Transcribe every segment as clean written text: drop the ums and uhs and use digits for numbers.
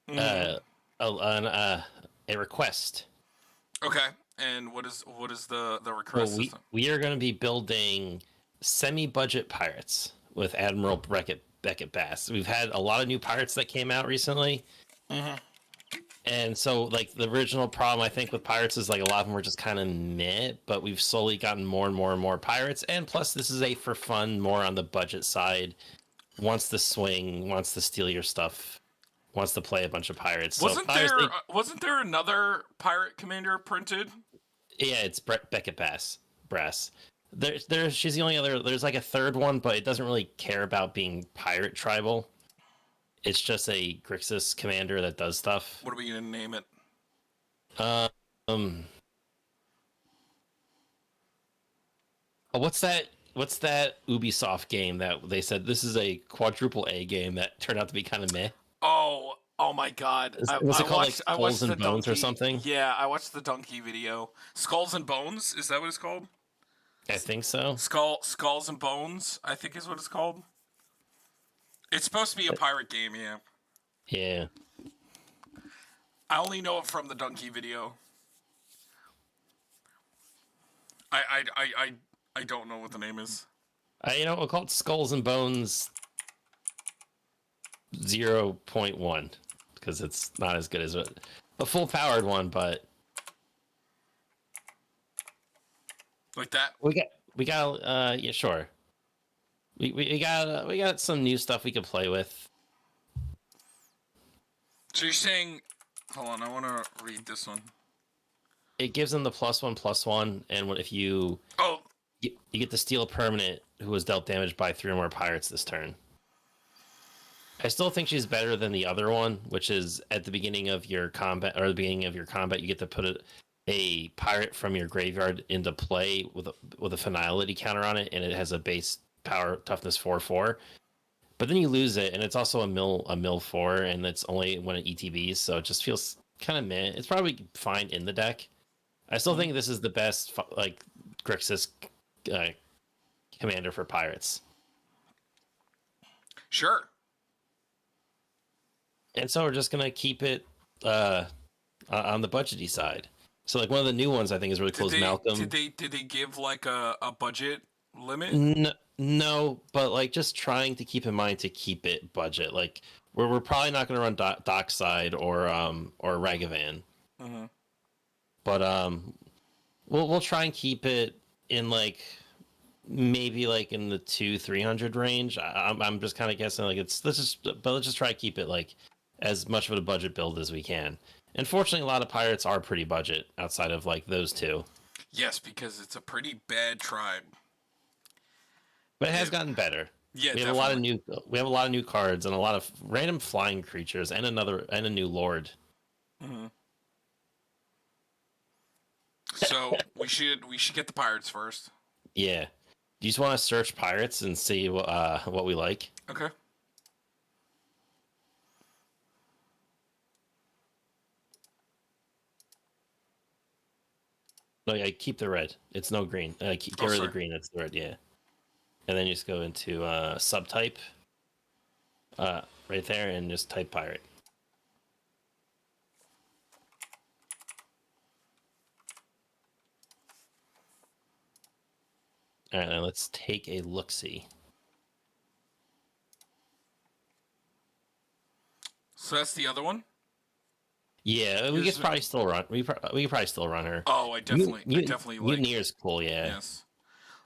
Mm. uh, a request. Okay. And what is the Well, request we system? we are going to be building semi-budget pirates with Admiral Beckett Bass. We've had a lot of new pirates that came out recently, Hmm. and so like the original problem I think with pirates is like a lot of them were just kind of meh. But we've slowly gotten more and more and more pirates, and plus this is a for fun, more on the budget side. Wants to swing, wants to steal your stuff, wants to play a bunch of pirates. So Wasn't there obviously, wasn't there another pirate commander printed? yeah, it's Beckett Bass Brass. She's the only other. There's like a third one, but it doesn't really care about being pirate tribal. It's just a Grixis commander that does stuff. What are we gonna name it? Um, what's that? What's that Ubisoft game that they said this is a quadruple A game that turned out to be kind of meh? Oh my God! I, Was I it called like watched I Skulls watched the and Bones or donkey. something? Yeah, I watched the donkey video. Skulls and Bones, is that what it's called? I think so. Skulls and Bones, I think is what it's called. It's supposed to be a pirate game. Yeah, Yeah. I only know it from the donkey video. I don't know what the name is. We'll call it Skulls and Bones 0.1 because it's not as good as a full powered one, but Like that. we got yeah, sure. We got some new stuff we could play with. So you're saying, hold on, I want to read this one. It gives them the +1/+1, and if Oh, you get to steal a permanent who was dealt damage by 3 or more pirates this turn. I still think she's better than the other one, which is at the beginning of your combat, or the beginning of your combat, you get to put a pirate from your graveyard into play with a finality counter on it, and it has a base power toughness 4/4. But then you lose it, and it's also a mill 4, and it's only when it ETBs, so it just feels kind of meh. It's probably fine in the deck. I still think this is the best like Grixis uh, commander for pirates. sure. And so we're just gonna keep it on the budgety side. So like one of the new ones I think is really Did cool is they did Malcolm. they did they give like a budget limit? No, but like just trying to keep in mind to keep it budget. Like we're probably not going to run Dockside or Ragavan, Hmm. but we'll try and keep it in like maybe like in the 200-300 range. I'm just kind of guessing like let's just try to keep it like as much of a budget build as we can. Unfortunately, a lot of pirates are pretty budget outside of like those two, Yes, because it's a pretty bad tribe. but it has It, gotten better. yeah, We have a lot of definitely. new cards and a lot of random flying creatures and a new lord. Hmm. So we should get the pirates first. Yeah. Do you just want to search pirates and see what we like? Okay. No, yeah, keep the red. It's no green. Get Oh, rid of the sorry. green. It's the red. Yeah. And then you just go into subtype right there and just type pirate. All right, now let's take a look see. So that's the other one. Yeah, we could Here's probably still run. We could probably still run her. oh, I definitely like Mutineer is cool. Yeah, yes.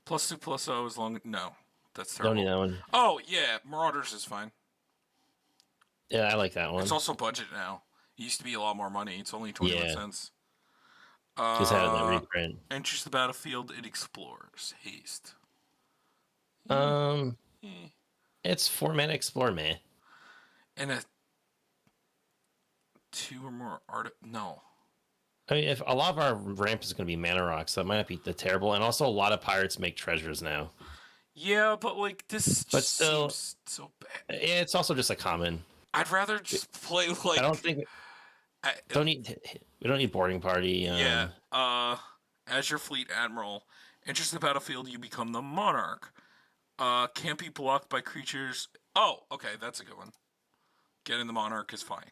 +2/+0 as long no, that's don't need terrible. that one. Oh yeah, Marauders is fine. Yeah, I like that It's one. also budget now. It used to be a lot more money. It's only 21 Yeah, cents. just had it in the Uh, reprint. enters the battlefield. It explores. Haste. Eh, Um, eh. it's 4 mana explore, man. And a two or more art. No. I mean, if a lot of our ramp is going to be mana rocks, that might not be the terrible. And also, a lot of pirates make treasures now. Yeah, but like this But just still, seems so bad. it's also just a common. I'd rather just play I don't like think I, we don't need boarding party. yeah. As your fleet admiral, enters the battlefield, you become the monarch. Can't be blocked by creatures. Oh, okay, that's a good one. Getting the monarch is fine.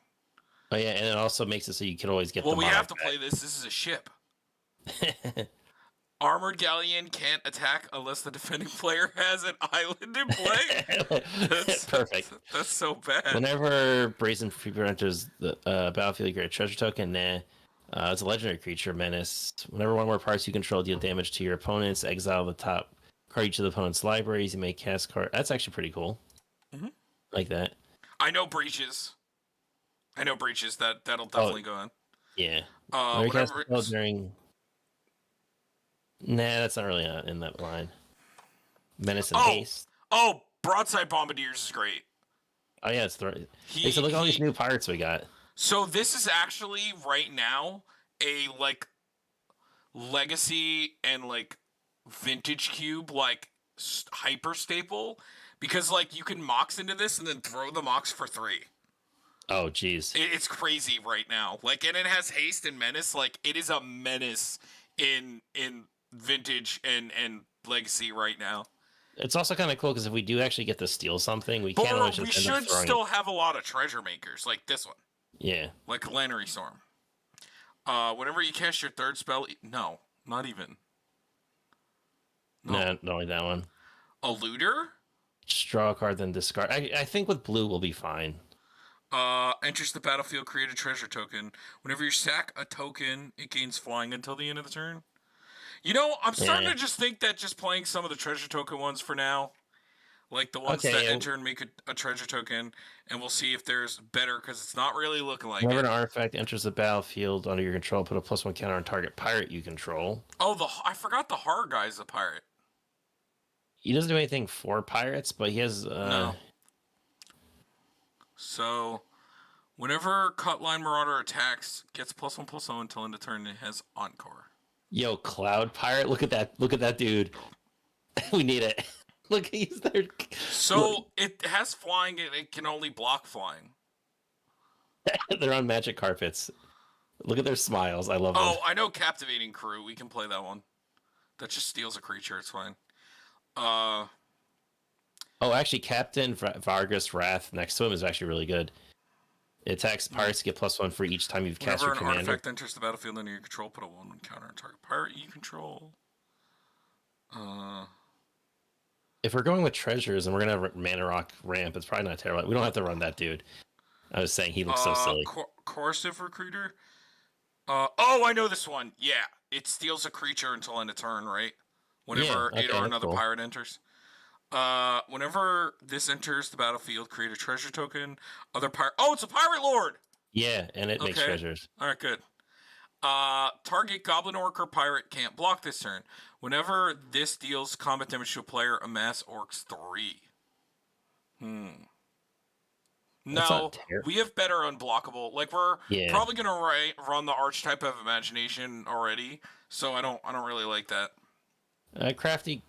Oh yeah, and it also makes it so you can always get Well, the we have monarch to play this. This is a ship. Armored galleon can't attack unless the defending player has an island in play. back. That's Perfect. that's so bad. Whenever Brazen Creeper enters the battlefield, you get a treasure token. Nah. It's a legendary creature, menace. Whenever one more parts you control deal damage to your opponents, exile the top card each of the opponent's libraries. You may cast card. That's actually pretty cool. Mm-hmm. Like that. I know breaches. I know breaches. That'll Oh definitely go on. yeah. Whenever you cast a Whenever. spell during. Nah, that's not really in that line. Menace and Oh, haste. broadside bombardiers is great. Oh yeah, it's He so look at all these he. new pirates we got. So this is actually right now a like legacy and like vintage cube like hyper staple because like you can mox into this and then throw the mox for 3. Oh geez. It's crazy right now. Like, and it has haste and menace. Like, it is a menace in vintage and legacy right now. It's also kind of cool because if we do actually get to steal something, we can't always But we just end up should throwing still it. have a lot of treasure makers like this one, Yeah. like Lannery Storm. Whenever you cast your third spell, no, not even. No. No, not only that one. A looter. Just draw a card, then discard. I think with blue we'll be fine. Enters the battlefield, create a treasure token. Whenever you sack a token, it gains flying until the end of the turn. You know, I'm starting to just think that just playing some of the treasure token ones for now, like the ones that enter and make a treasure token, and we'll see if there's better, because it's not really looking like Whenever it. an artifact enters the battlefield under your control, put a +1 counter on target pirate you control. Oh, I forgot the horror guy's a pirate. He doesn't do anything for pirates, but he has... No. So, whenever Cutline Marauder attacks, gets +1/+0 until end of turn, and it has Encore. Yo, Cloud Pirate, look at that dude. We need it. Look, he's there. So, it has flying, and it can only block flying. They're on magic carpets. Look at their smiles. I love them. Oh, I know Captivating Crew. We can play that one. That just steals a creature. It's fine. Oh, actually, Captain Vargas Wrath next to him is actually really good. It attacks pirates to get +1 for each time you've cast your Whenever an commander. artifact enters the battlefield under your control, put a 1/1 counter on target pirate you control. If we're going with treasures and we're gonna have Mana Rock ramp, it's probably not terrible. We don't have to run that dude. I was saying he looks so silly. Coercive Recruiter. Oh, I know this one. Yeah, it steals a creature until end of turn, right? Whenever it or another pirate enters. Whenever this enters the battlefield, create a treasure token. Other pirate. Oh, it's a pirate lord. Yeah, and it makes treasures. All right, good. Target goblin orc or pirate can't block this turn. Whenever this deals combat damage to a player, amass orcs 3. No, we have better unblockable. Like we're probably gonna run the archetype of imagination already, so I don't really like that. Crafty.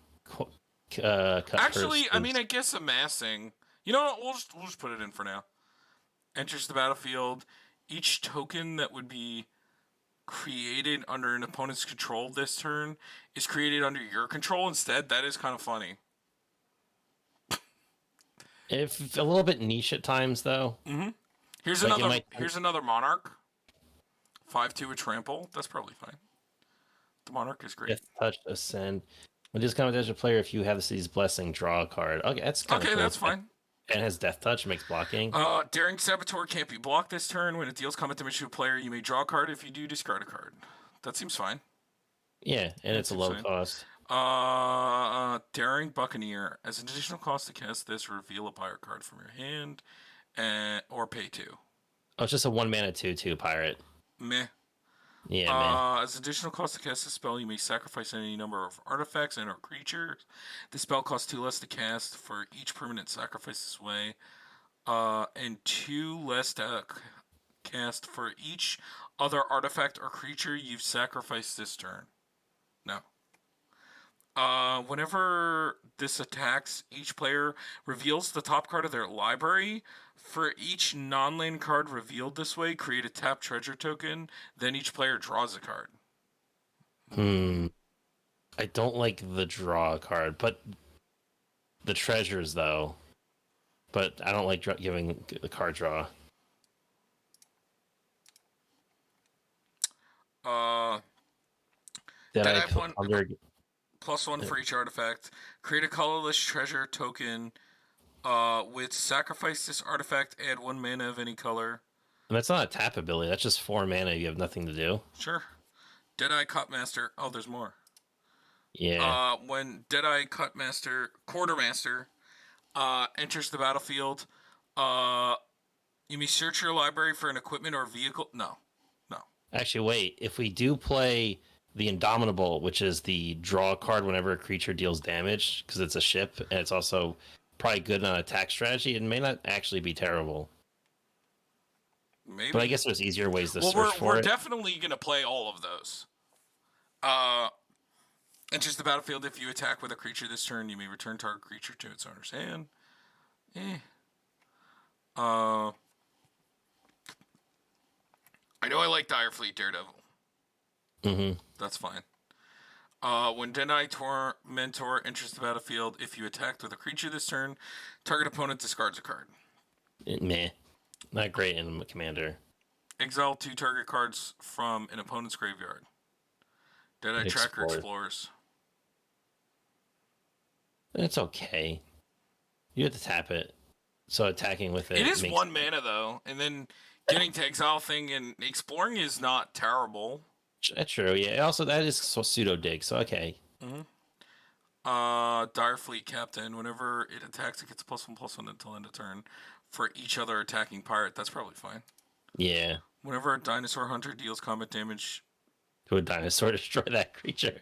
Actually, I mean, I guess amassing. You know what? We'll just put it in for now. Enters the battlefield. Each token that would be created under an opponent's control this turn is created under your control instead. That is kind of funny. If a little bit niche at times, though. Mm-hmm. Here's another Monarch. 5/2 with trample. That's probably fine. The Monarch is great. Death Touch, Ascend. When this comes as a player, if you have the city's blessing, draw a card. Okay, that's kind of cool. That's fine. And it has Death Touch, makes blocking. Daring Saboteur can't be blocked this turn. When it deals combat damage to a player, you may draw a card. If you do, discard a card. That seems fine. Yeah, and it's a low cost. Daring Buccaneer. As an additional cost to cast this, reveal a pirate card from your hand, or pay 2. Oh, it's just a 1 mana 2/2 pirate. Meh. Yeah, man. As additional cost to cast a spell, you may sacrifice any number of artifacts and/or creatures. The spell costs 2 less to cast for each permanent sacrifice this way, and 2 less to cast for each other artifact or creature you've sacrificed this turn. No. Whenever this attacks, each player reveals the top card of their library. For each non-land card revealed this way, create a tap treasure token. Then each player draws a card. I don't like the draw card, but the treasures, though. But I don't like giving the card draw. That I Deadeye put one under. +1 for each artifact. Create a colorless treasure token. With sacrifice this artifact, add 1 mana of any color. And that's not a tap ability. That's just 4 mana. You have nothing to do. Sure. Deadeye Cutmaster. Oh, there's more. Yeah. When Deadeye Quartermaster enters the battlefield, you may search your library for an equipment or vehicle. No. Actually, wait. If we do play the Indomitable, which is the draw card whenever a creature deals damage, because it's a ship and it's also probably good on attack strategy, it may not actually be terrible. Maybe. But I guess there's easier ways to search for we're it. definitely gonna play all of those. Enters the battlefield. If you attack with a creature this turn, you may return target creature to its owner's hand. I know I like Direfleet Daredevil. Mm-hmm. That's fine. When Deadeye Mentor enters the battlefield, if you attacked with a creature this turn, target opponent discards a card. Meh. Not great in Commander. Exile 2 target cards from an opponent's graveyard. Deadeye Tracker Explorers. It's okay. You have to tap it. So attacking with it. It is 1 mana though, and then getting to exile thing and exploring is not terrible. That's true. Yeah. Also, that is pseudo dig. So okay. Mm-hmm. Direfleet Captain. Whenever it attacks, it gets +1/+1 until end of turn. For each other attacking pirate, that's probably fine. Yeah. Whenever a dinosaur hunter deals combat damage to a dinosaur, destroy that creature.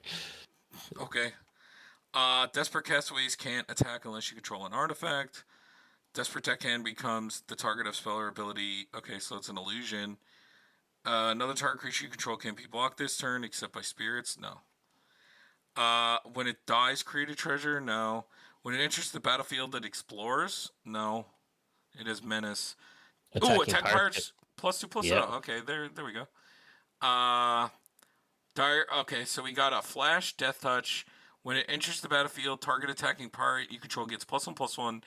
Okay. Desperate Castaways can't attack unless you control an artifact. Desperate Deckhand becomes the target of spell or ability. Okay, so it's an illusion. Another target creature you control can't be blocked this turn except by spirits. No. When it dies, create a treasure. No. When it enters the battlefield, it explores. No. It is menace. Ooh, attack pirates +2/+2. Yep. Oh, okay, there we go. Okay, so we got a flash, death touch. When it enters the battlefield, target attacking pirate you control gets +1/+1.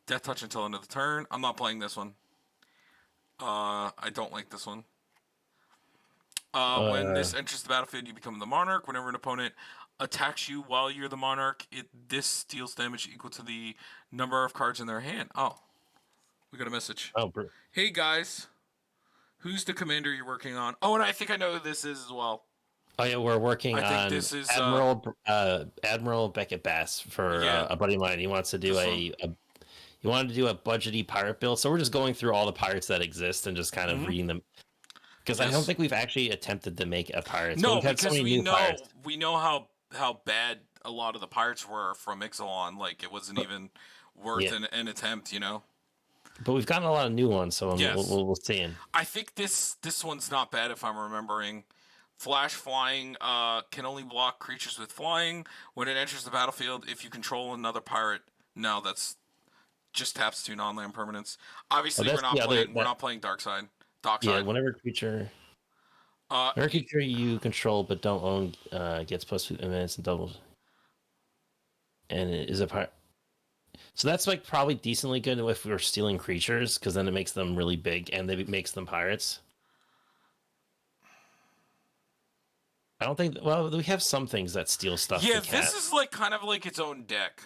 Death touch until end of the turn. I'm not playing this one. I don't like this one. When this enters the battlefield, you become the monarch. Whenever an opponent attacks you while you're the monarch, this deals damage equal to the number of cards in their hand. Oh, we got a message. Oh, hey guys, who's the commander you're working on? Oh, and I think I know who this is as well. Oh yeah, we're working on this is, Admiral Beckett Bass for a buddy of mine. He wants to do he wanted to do a budgety pirate build, so we're just going through all the pirates that exist and just kind of reading them. Because I don't think we've actually attempted to make a pirate. No, because we know how bad a lot of the pirates were from Ixalan. Like, it wasn't even worth an attempt, you know? But we've gotten a lot of new ones, so we'll see. I think this one's not bad if I'm remembering. Flash flying can only block creatures with flying. When it enters the battlefield, if you control another pirate, no, that's just taps 2 non-land permanents. Obviously, we're not playing Darkside. Yeah, whenever creature you control but don't own gets +2 events and doubles, and it is a pirate. So that's like probably decently good if we're stealing creatures, because then it makes them really big and it makes them pirates. I don't think. Well, we have some things that steal stuff. Yeah, this is like kind of like its own deck.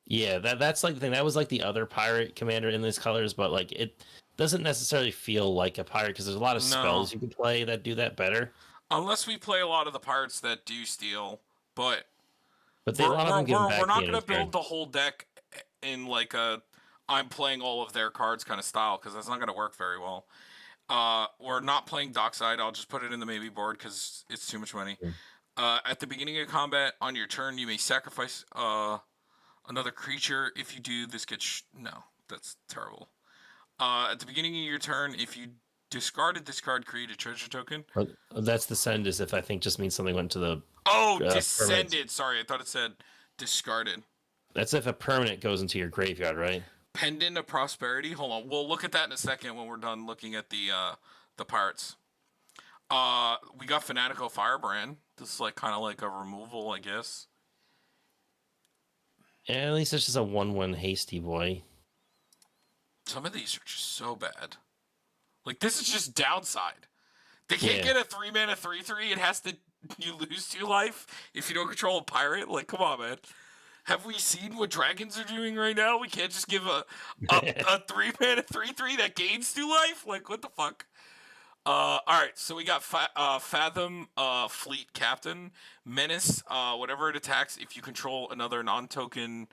Yeah, that's like the thing. That was like the other pirate commander in these colors, but like it doesn't necessarily feel like a pirate because there's a lot of spells you can play that do that better. Unless we play a lot of the pirates that do steal, but we're not going to build the whole deck in like a I'm playing all of their cards kind of style, because that's not going to work very well. We're not playing Dockside. I'll just put it in the maybe board because it's too much money. At the beginning of combat, on your turn, you may sacrifice another creature. If you do, this gets... No, that's terrible. At the beginning of your turn, if you discarded this card, create a treasure token. That's descend, is if I think just means something went to the... descended. Permanent. Sorry, I thought it said discarded. That's if a permanent goes into your graveyard, right? Pendant of Prosperity. Hold on. We'll look at that in a second when we're done looking at the pirates. We got Fanatical Firebrand. This is like kind of like a removal, I guess. Yeah, at least it's just a 1/1 hasty boy. Some of these are just so bad. Like, this is just downside. They can't get a 3-mana 3/3. It has to you lose 2 life if you don't control a pirate. Like, come on, man. Have we seen what dragons are doing right now? We can't just give a 3-mana 3/3 that gains 2 life. Like, what the fuck? All right, so we got Fathom, Fleet Captain, Menace. Whenever it attacks, if you control another non-token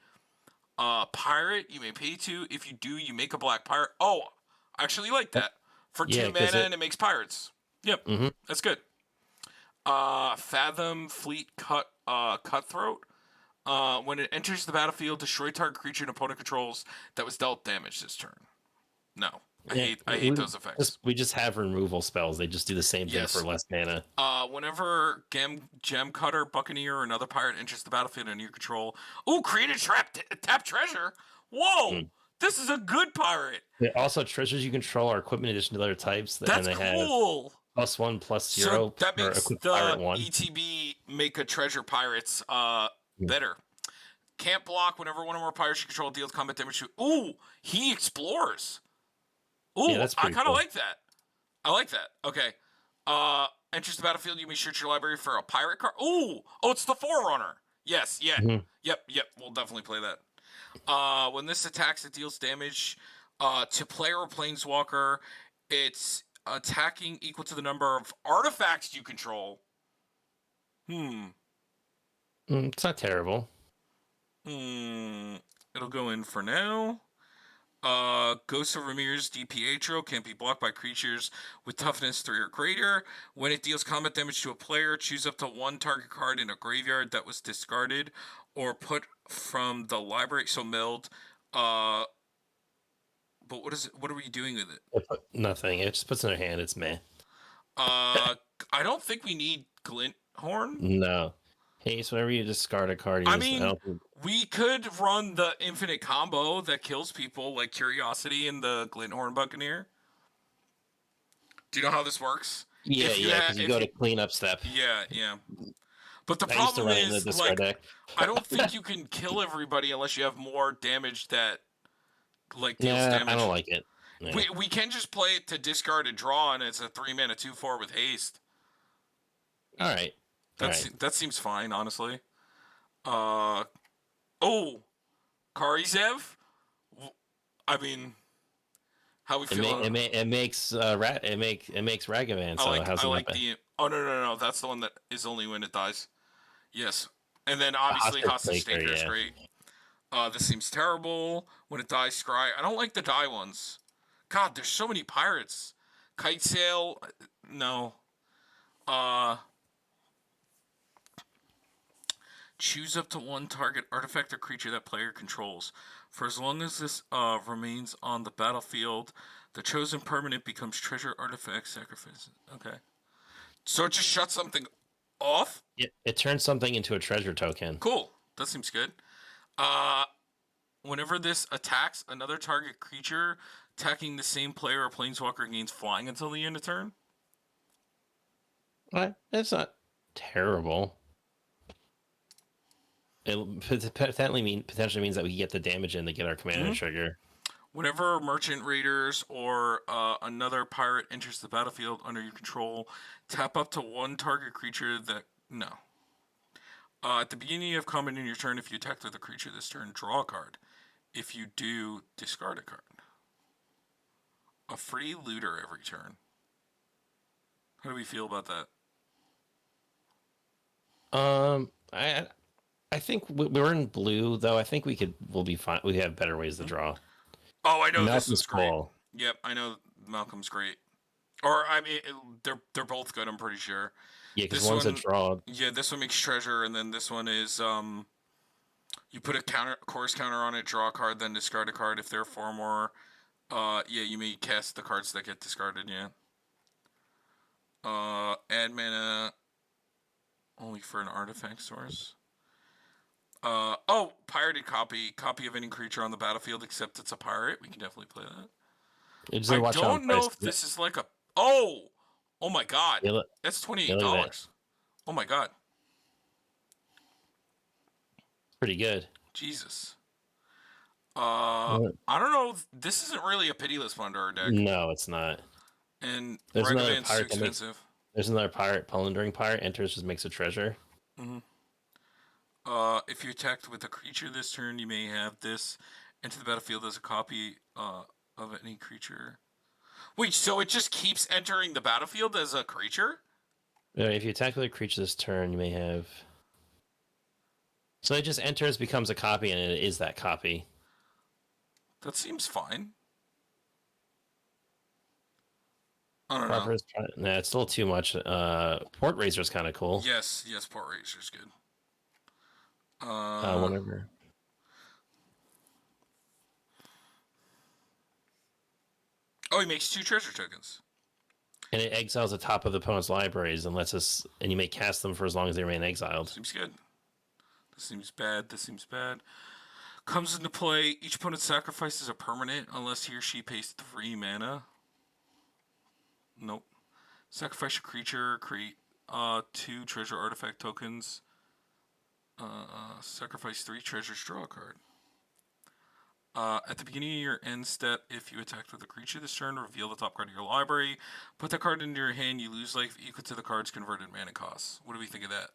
pirate, you may pay 2. If you do, you make a black pirate. Oh, I actually like that for 2 mana, and it makes pirates. Yep, that's good. Fathom, Fleet Cutthroat. When it enters the battlefield, destroy target creature an opponent controls that was dealt damage this turn. No. I hate those effects. We just have removal spells. They just do the same thing for less mana. Whenever Gem Cutter, Buccaneer, or another pirate enters the battlefield under your control, create a trap, tap treasure. Whoa, this is a good pirate. Also, treasures you control are equipment addition to other types. That's cool. Have +1/+0. So that makes the ETB make a treasure pirates better. Can't block whenever one or more pirates you control deals combat damage to. Ooh, he explores. Ooh, yeah, I kind of like that. I like that. Okay. Enters the battlefield, you may search your library for a pirate card. Ooh! Oh, it's the Forerunner. Yes, yeah. Yep. We'll definitely play that. When this attacks, it deals damage to player or planeswalker. It's attacking equal to the number of artifacts you control. It's not terrible. It'll go in for now. Ghost of Ramirez DiPietro can't be blocked by creatures with toughness 3 or greater. When it deals combat damage to a player, choose up to 1 target card in a graveyard that was discarded or put from the library. So milled. But what is it? What are we doing with it? Nothing. It just puts in their hand. It's meh. I don't think we need Glint Horn. No. Hey, so whenever you discard a card, we could run the infinite combo that kills people, like Curiosity and the Glinthorn Buccaneer. Do you know how this works? Yeah, because you go to cleanup step. Yeah. But the problem is, like, I don't think you can kill everybody unless you have more damage that, like, deals damage. I don't like it. Yeah. We can just play it to discard and draw, and it's a 3-mana 2/4 with haste. All right. That seems fine, honestly. Karizev. I mean, how we feel? It makes Ragavan. So I like the. Oh no! That's the one that is only when it dies. Yes, and then obviously Hostage Taker is great. This seems terrible. When it dies, Scry. I don't like the die ones. God, there's so many pirates. Kite Sail. No. Choose up to 1 target artifact or creature that player controls. For as long as this remains on the battlefield, the chosen permanent becomes treasure, artifact, sacrifice. Okay. So it just shuts something off? It turns something into a treasure token. Cool. That seems good. Whenever this attacks another target creature, attacking the same player or planeswalker gains flying until the end of turn? That's not terrible. It potentially means that we get the damage in to get our commander trigger. Whenever Merchant Raiders or another pirate enters the battlefield under your control, tap up to 1 target creature that... No. At the beginning of combat in your turn, if you attack with a creature this turn, draw a card. If you do, discard a card. A free looter every turn. How do we feel about that? I think we're in blue, though. I think we'll be fine. We have better ways to draw. Oh, I know this is great. Yep, I know Malcolm's great. Or I mean, they're both good. I'm pretty sure. Yeah, because one's a draw. Yeah, this one makes treasure, and then this one is you put a chorus counter on it, draw a card, then discard a card. If there are 4 more, you may cast the cards that get discarded. Yeah. Add mana only for an artifact source. Pirated copy of any creature on the battlefield except it's a pirate. We can definitely play that. I don't know if this is like a... Oh my god. That's $28. Oh my god. Pretty good. Jesus. I don't know. This isn't really a Pitiless Plunderer deck. No, it's not. And there's Ragavan's too expensive. There's another pirate, Polendering pirate, enters, just makes a treasure. Mm-hmm. If you're attacked with a creature this turn, you may have this enter the battlefield as a copy of any creature. Wait, so it just keeps entering the battlefield as a creature? If you attack with a creature this turn, you may have. So it just enters, becomes a copy, and it is that copy. That seems fine. I don't know. Nah, it's still too much. Port Razor's kind of cool. Yes, Port Razor's good. Whenever. Oh, he makes 2 treasure tokens. And it exiles the top of the opponent's libraries and lets us, and you may cast them for as long as they remain exiled. Seems good. This seems bad. This seems bad. Comes into play. Each opponent sacrifices a permanent unless he or she pays 3 mana. Nope. Sacrifice a creature. Create 2 treasure artifact tokens. Sacrifice 3 treasures. Draw a card. At the beginning of your end step, if you attacked with a creature this turn, reveal the top card of your library. Put that card into your hand. You lose life equal to the card's converted mana cost. What do we think of that?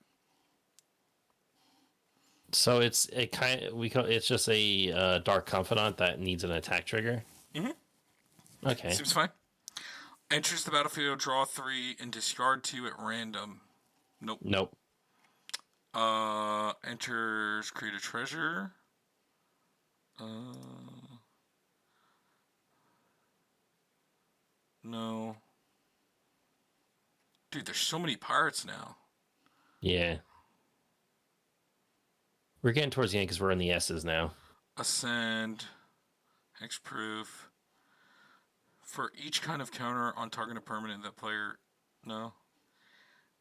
So it's just a Dark Confidant that needs an attack trigger. Mm-hmm. Okay. Seems fine. Enters the battlefield, draw 3, and discard 2 at random. Nope. Enters, create a treasure. No. Dude, there's so many pirates now. Yeah. We're getting towards the end because we're in the S's now. Ascend. Hexproof. For each kind of counter on target permanent that player... No.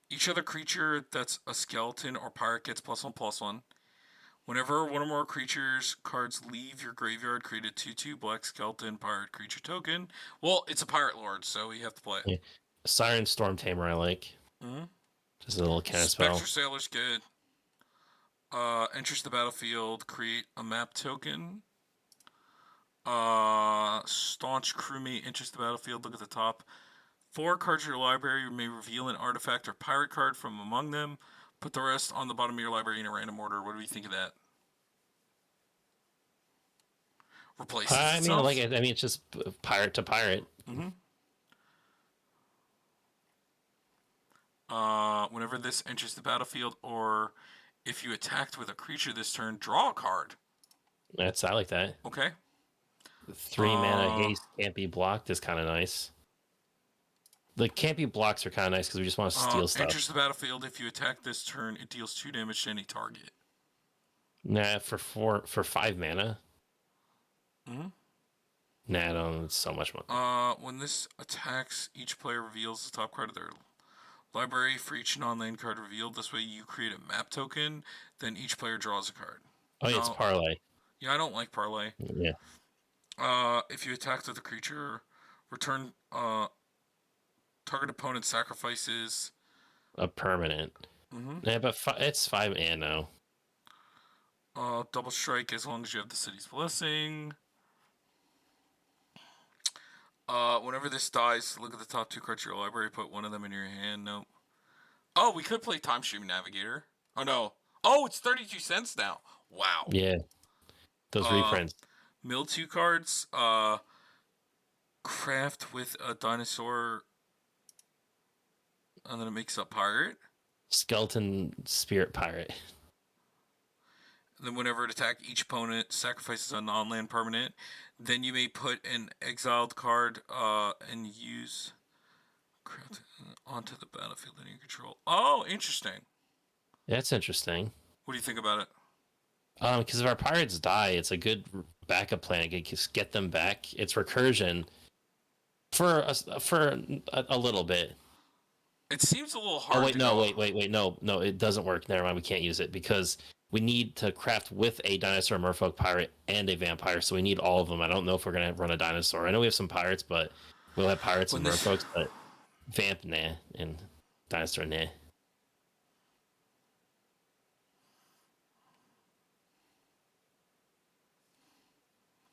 Each other creature that's a skeleton or pirate gets +1/+1. Whenever one or more creatures cards leave your graveyard, create a 2/2 black skeleton pirate creature token. Well, it's a pirate lord, so we have to play it. Yeah. Siren Storm Tamer I like. Mm-hmm. Just a little counter spell. Spectre Sailor's good. Enters the battlefield, create a map token. Staunch Crewmate enters the battlefield, look at the top. 4 cards of your library, you may reveal an artifact or pirate card from among them. Put the rest on the bottom of your library in a random order. What do we think of that? Replaces itself? It's just pirate to pirate. Mm-hmm. Whenever this enters the battlefield, or if you attacked with a creature this turn, draw a card. I like that. Okay. 3 mana haste can't be blocked is kind of nice. The can't be blocks are kind of nice because we just want to steal stuff. Enters the battlefield. If you attack this turn, it deals 2 damage to any target. Nah, for 5 mana. Mm-hmm. Nah, it's so much money. When this attacks, each player reveals the top card of their library for each non-land card revealed. This way, you create a map token. Then each player draws a card. Oh, yeah, it's parlay. Yeah, I don't like parlay. Yeah. If you attack with a creature, return target opponent sacrifices a permanent. Mm-hmm. Yeah, but it's 5 and no. Double strike as long as you have the city's blessing. Whenever this dies, look at the top 2 cards of your library. Put one of them in your hand. Nope. Oh, we could play Time Stream Navigator. Oh no. Oh, it's 32 cents now. Wow. Yeah. Those reprints. Mill 2 cards. Craft with a dinosaur. And then it makes a pirate. Skeleton Spirit Pirate. And then whenever it attacks, each opponent sacrifices a non-land permanent. Then you may put an exiled card and use craft onto the battlefield under your control. Oh, interesting. That's interesting. What do you think about it? Because if our pirates die, it's a good backup plan. Just get them back. It's recursion for a little bit. It seems a little hard. Wait. No, it doesn't work. Never mind. We can't use it because we need to craft with a dinosaur, merfolk pirate, and a vampire. So we need all of them. I don't know if we're gonna run a dinosaur. I know we have some pirates, but we'll have pirates and merfolks, but vamp nah and dinosaur nah.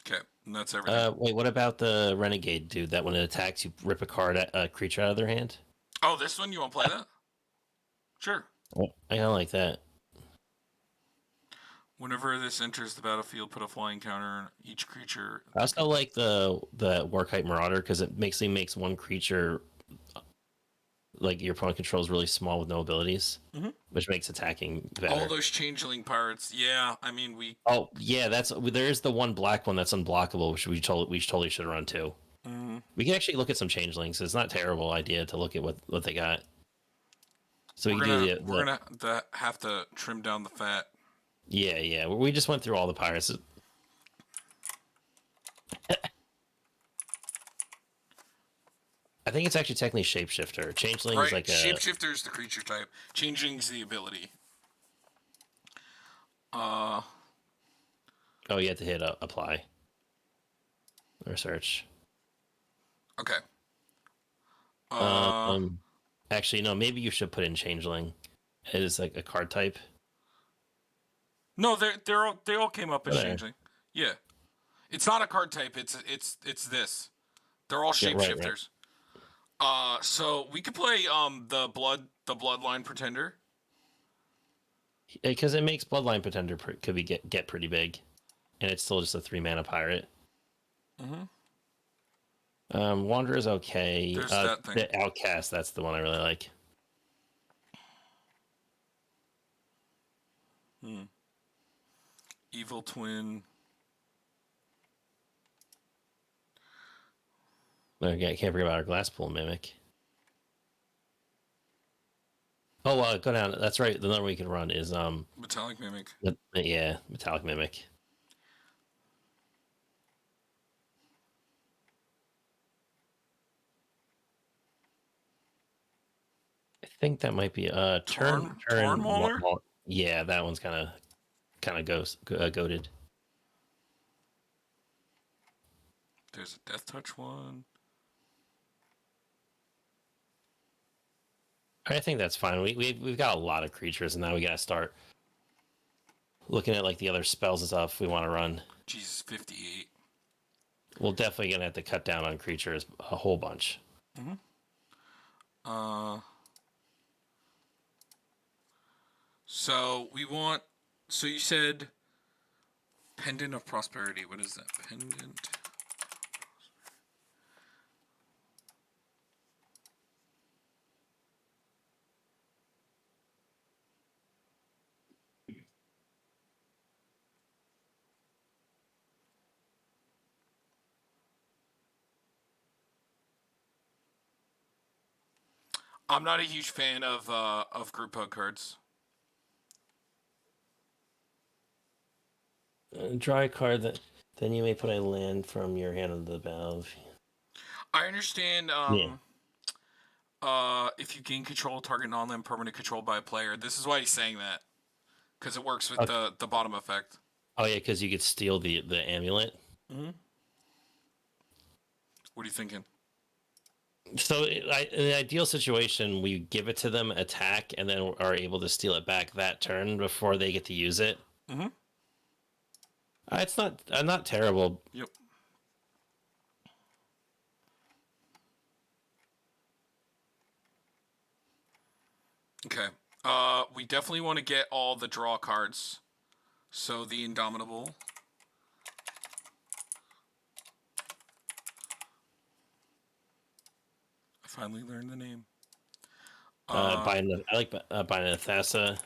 Okay, and that's everything. Wait, what about the renegade dude that when it attacks, you rip a creature out of their hand? Oh, this one? You want to play that? Sure. I kind of like that. Whenever this enters the battlefield, put a flying counter on each creature. I also like the Warkite Marauder because it makes one creature like your opponent controls really small with no abilities, which makes attacking better. All those changeling pirates. Yeah, I mean we. Oh yeah, there's the one black one that's unblockable, which we totally should run too. We can actually look at some changelings. It's not a terrible idea to look at what they got. So we're gonna have to trim down the fat. Yeah. We just went through all the pirates. I think it's actually technically shapeshifter. Changeling is like a shapeshifter is the creature type. Changeling's the ability. Oh, you have to hit apply or search. Okay. Actually, no. Maybe you should put in changeling. It is like a card type. No, they all came up as changeling. Yeah, it's not a card type. It's this. They're all shapeshifters. Right. So we could play the bloodline pretender. Because it makes bloodline pretender get pretty big, and it's still just a 3-mana pirate. Wanderer's okay. There's that thing. The Outcast, that's the one I really like. Evil Twin. Okay, I can't forget about our Glasspool Mimic. Oh, go down. That's right. The number we can run is Metallic Mimic. Yeah, Metallic Mimic. I think that might be turn Mauler? Yeah, that one's kind of goated. There's a Death Touch one. I think that's fine. We've got a lot of creatures, and now we gotta start looking at like the other spells and stuff we want to run. Jesus, 58. We're definitely gonna have to cut down on creatures a whole bunch. So we want. So you said Pendant of Prosperity. What is that? Pendant. I'm not a huge fan of group hug cards. Draw a card that then you may put a land from your hand into the battle. I understand. If you gain control, target non-land permanent controlled by a player. This is why he's saying that, because it works with the bottom effect. Oh yeah, because you could steal the amulet. What are you thinking? So in the ideal situation, we give it to them, attack, and then are able to steal it back that turn before they get to use it. It's not terrible. Yep. Okay. We definitely want to get all the draw cards. So the Indomitable. I finally learned the name. I like Binathassa.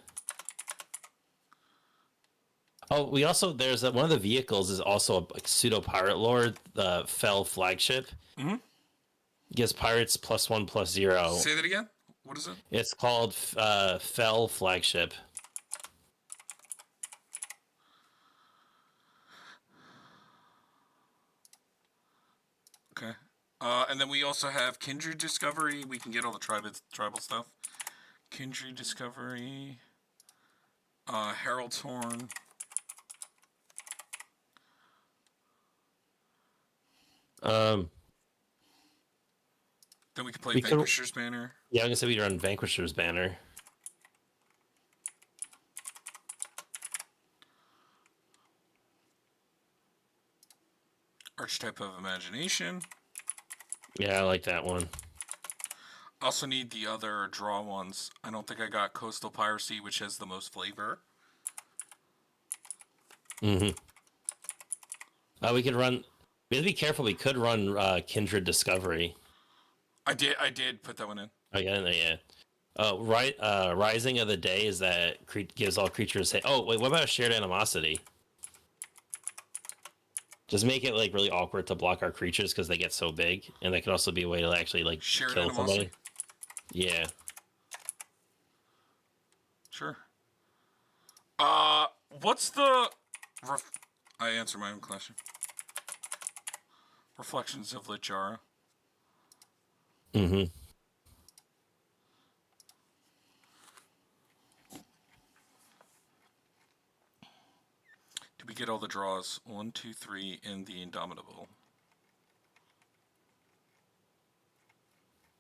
Oh, we also there's one of the vehicles is also a pseudo pirate lord, the Fell flagship. Gives pirates +1/+0. Say that again. What is it? It's called Fell flagship. Okay. And then we also have Kindred Discovery. We can get all the tribal stuff. Kindred Discovery. Herald's Horn. Then we can play Vanquisher's Banner. Yeah, I'm gonna say we run Vanquisher's Banner. Archetype of Imagination. Yeah, I like that one. Also need the other draw ones. I don't think I got Coastal Piracy, which has the most flavor. Mm-hmm. We could run. We have to be careful. We could run Kindred Discovery. I did put that one in. Oh yeah, yeah. Right. Rising of the Day is that gives all creatures. Oh wait, what about Shared Animosity? Just make it like really awkward to block our creatures because they get so big, and that could also be a way to actually like Shared kill Animosity? somebody. Yeah. Sure. What's the... I answer my own question. Reflections of Lichara. Mm-hmm. Did we get all the draws? 1, 2, 3 in the Indomitable.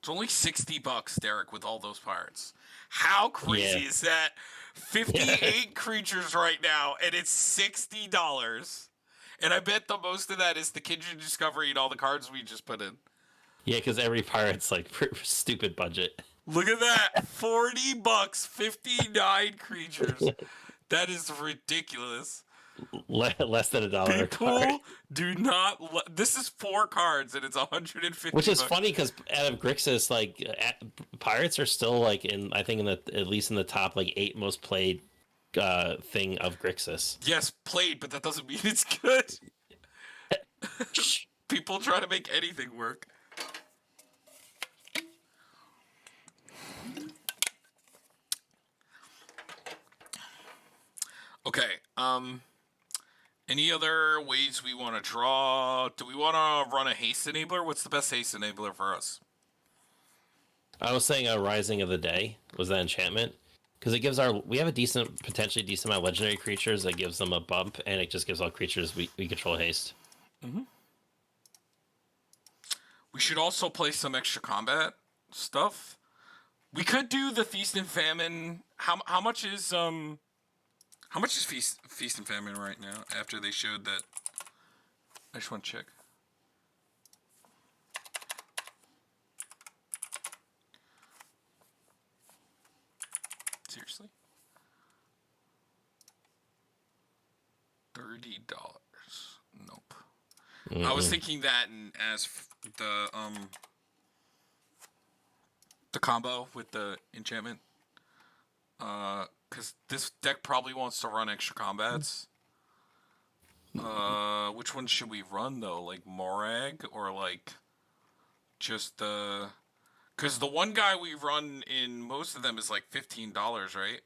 It's only $60, Derek, with all those pirates. How crazy is that? 58 creatures right now, and it's $60. And I bet the most of that is the Kindred Discovery and all the cards we just put in. Yeah, because every pirate's like stupid budget. Look at that. $40, 59 creatures. That is ridiculous. Less than $1 a card. People do not. This is 4 cards and it's 150. Which is funny because out of Grixis, like pirates are still like I think at least in the top like 8 most played thing of Grixis. Yes, played, but that doesn't mean it's good. People try to make anything work. Okay. Any other ways we want to draw? Do we want to run a haste enabler? What's the best haste enabler for us? I was saying Rising of the Day was that enchantment because it gives we have a potentially decent amount of legendary creatures that gives them a bump, and it just gives all creatures we control haste. Mm-hmm. We should also play some extra combat stuff. We could do the Feast and Famine. How much is Feast and Famine right now? After they showed that, I just want to check. Seriously? $30. Nope. Mm-hmm. I was thinking that as the combo with the enchantment. Because this deck probably wants to run extra combats. Which one should we run though? Like Morag or like just the? Because the one guy we run in most of them is like $15, right?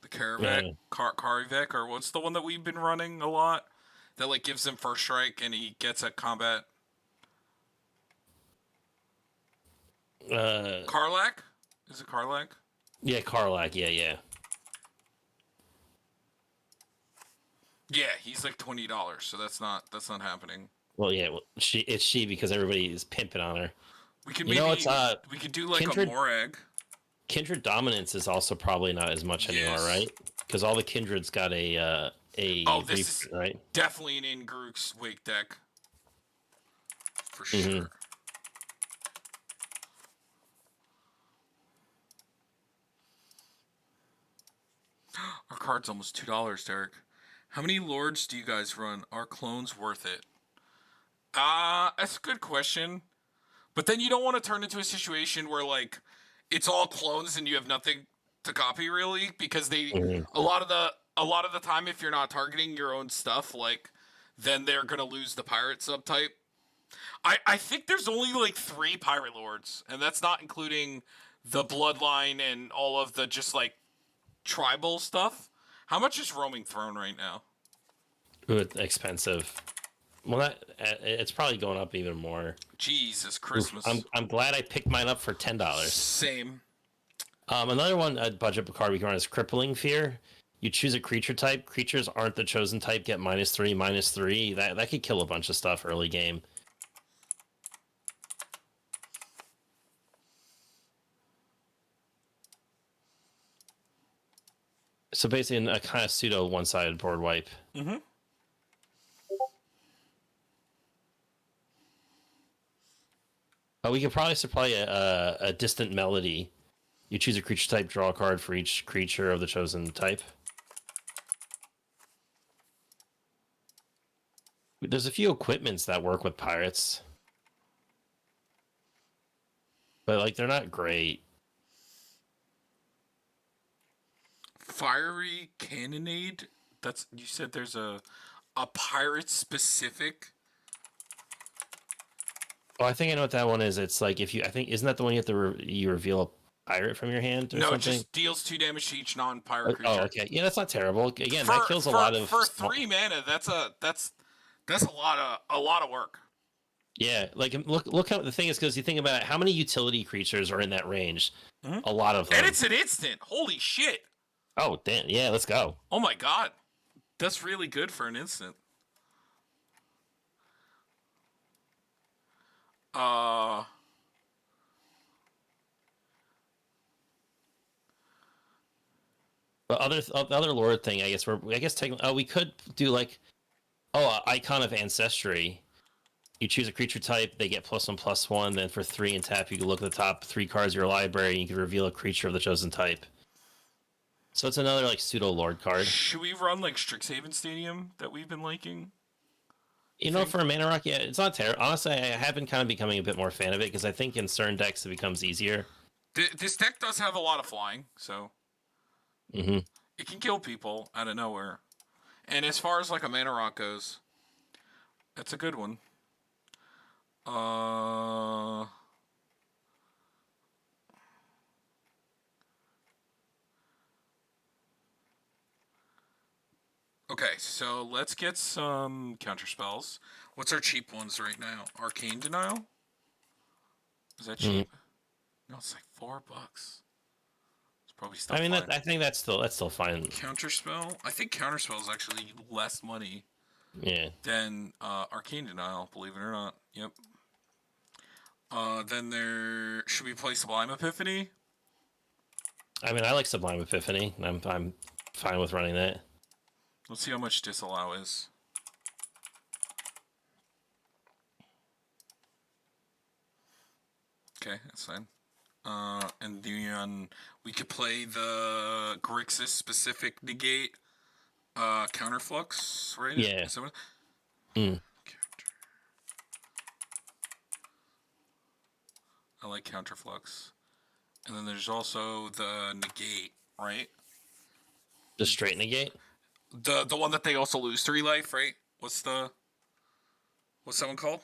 The Karavek, Karivek, or what's the one that we've been running a lot? That like gives him first strike and he gets a combat. Karlak? Is it Karlak? Yeah, Karlak. Yeah. Yeah, he's like $20, so that's not happening. Well, yeah, it's she because everybody is pimping on her. We could we could do like a Morag. Kindred Dominance is also probably not as much anymore, right? Because all the Kindred's got a this is right? Definitely an in-Grook's Wake deck. For sure. Mm-hmm. Our card's almost $2, Derek. How many Lords do you guys run? Are clones worth it? That's a good question. But then you don't want to turn into a situation where like it's all clones and you have nothing to copy really, because a lot of the time if you're not targeting your own stuff, like then they're gonna lose the pirate subtype. I think there's only like 3 pirate lords, and that's not including the bloodline and all of the just like tribal stuff. How much is Roaming Throne right now? Ooh, it's expensive. Well, it's probably going up even more. Jesus Christmas! I'm glad I picked mine up for $10. Same. Another one, a budget card we can run is Crippling Fear. You choose a creature type. Creatures aren't the chosen type get -3/-3. That could kill a bunch of stuff early game. So basically, a kind of pseudo one-sided board wipe. Mm-hmm. We could probably supply a distant melody. You choose a creature type, draw a card for each creature of the chosen type. There's a few equipments that work with pirates, but like they're not great. Fiery cannonade. That's you said there's a pirate specific. Oh, I think I know what that one is. It's like if you, I think, isn't that the one you have to you reveal a pirate from your hand or No, something? it just deals 2 damage to each non-pirate creature. Oh, okay. Yeah, that's not terrible. Again, that kills a lot of for 3 mana. That's a lot of work. Yeah, like look how the thing is because you think about it, how many utility creatures are in that range? Mm-hmm. A lot of them. And it's an instant. Holy shit! Oh damn! Yeah, let's go. Oh my god, that's really good for an instant. But other lord thing, I guess we could do like Icon of Ancestry. You choose a creature type, they get +1/+1. Then for 3 and tap, you can look at the top 3 cards of your library, and you can reveal a creature of the chosen type. So it's another like pseudo lord card. Should we run like Strixhaven Stadium that we've been liking? You know, for a mana rock, yeah, it's not terrible. Honestly, I have been kind of becoming a bit more fan of it because I think in certain decks it becomes easier. This deck does have a lot of flying, so it can kill people out of nowhere. And as far as like a mana rock goes, that's a good one. Okay, so let's get some counter spells. What's our cheap ones right now? Arcane Denial? Is that cheap? No, it's like $4. It's probably still. I mean, fine. I think that's still fine. Counterspell? I think Counterspell is actually less money. Yeah. Than Arcane Denial, believe it or not. Yep. Then there should we play Sublime Epiphany? I mean, I like Sublime Epiphany. I'm fine with running that. Let's see how much disallow is. Okay, that's fine. And then we could play the Grixis specific negate counterflux, right? Yeah. I like counterflux. And then there's also the negate, right? The straight negate? The one that they also lose 3 life, right? What's that one called?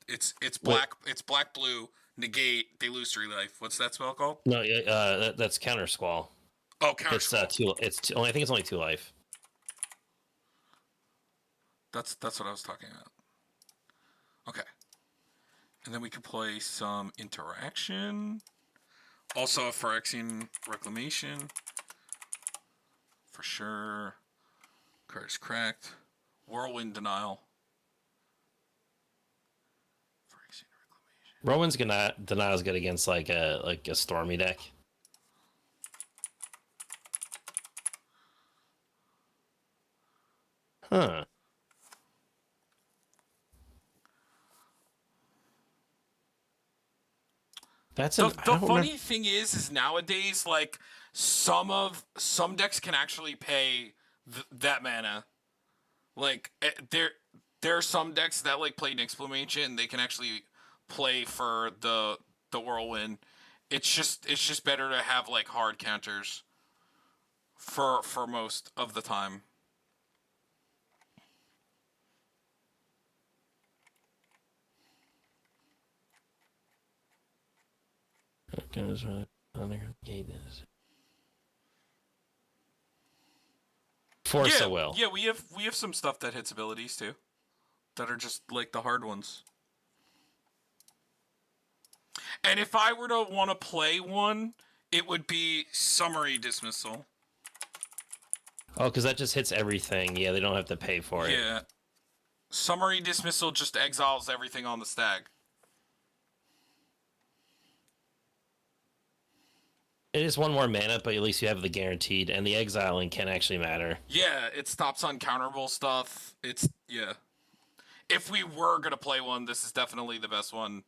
It's black. Wait. It's black blue negate. They lose 3 life. What's that spell called? No, that's Counter Squall. Oh, Counter Squall. I think it's only 2 life. That's what I was talking about. Okay. And then we could play some interaction. Also a Phyrexian Reclamation. For sure. Card's cracked. Whirlwind Denial. Phyrexian Reclamation. Whirlwind's Denial's good against like a Stormy deck. Huh. That's the funny thing is nowadays like some decks can actually pay that mana. Like there are some decks that like play Nixplamation and they can actually play for the Whirlwind. It's just better to have like hard counters for most of the time. Force a will. Yeah, we have some stuff that hits abilities too, that are just like the hard ones. And if I were to want to play one, it would be Summary Dismissal. Oh, because that just hits everything. Yeah, they don't have to pay for it. Yeah. Summary Dismissal just exiles everything on the stag. It is 1 more mana, but at least you have the guaranteed, and the exiling can actually matter. Yeah, it stops uncounterable stuff. Yeah. If we were going to play one, this is definitely the best one.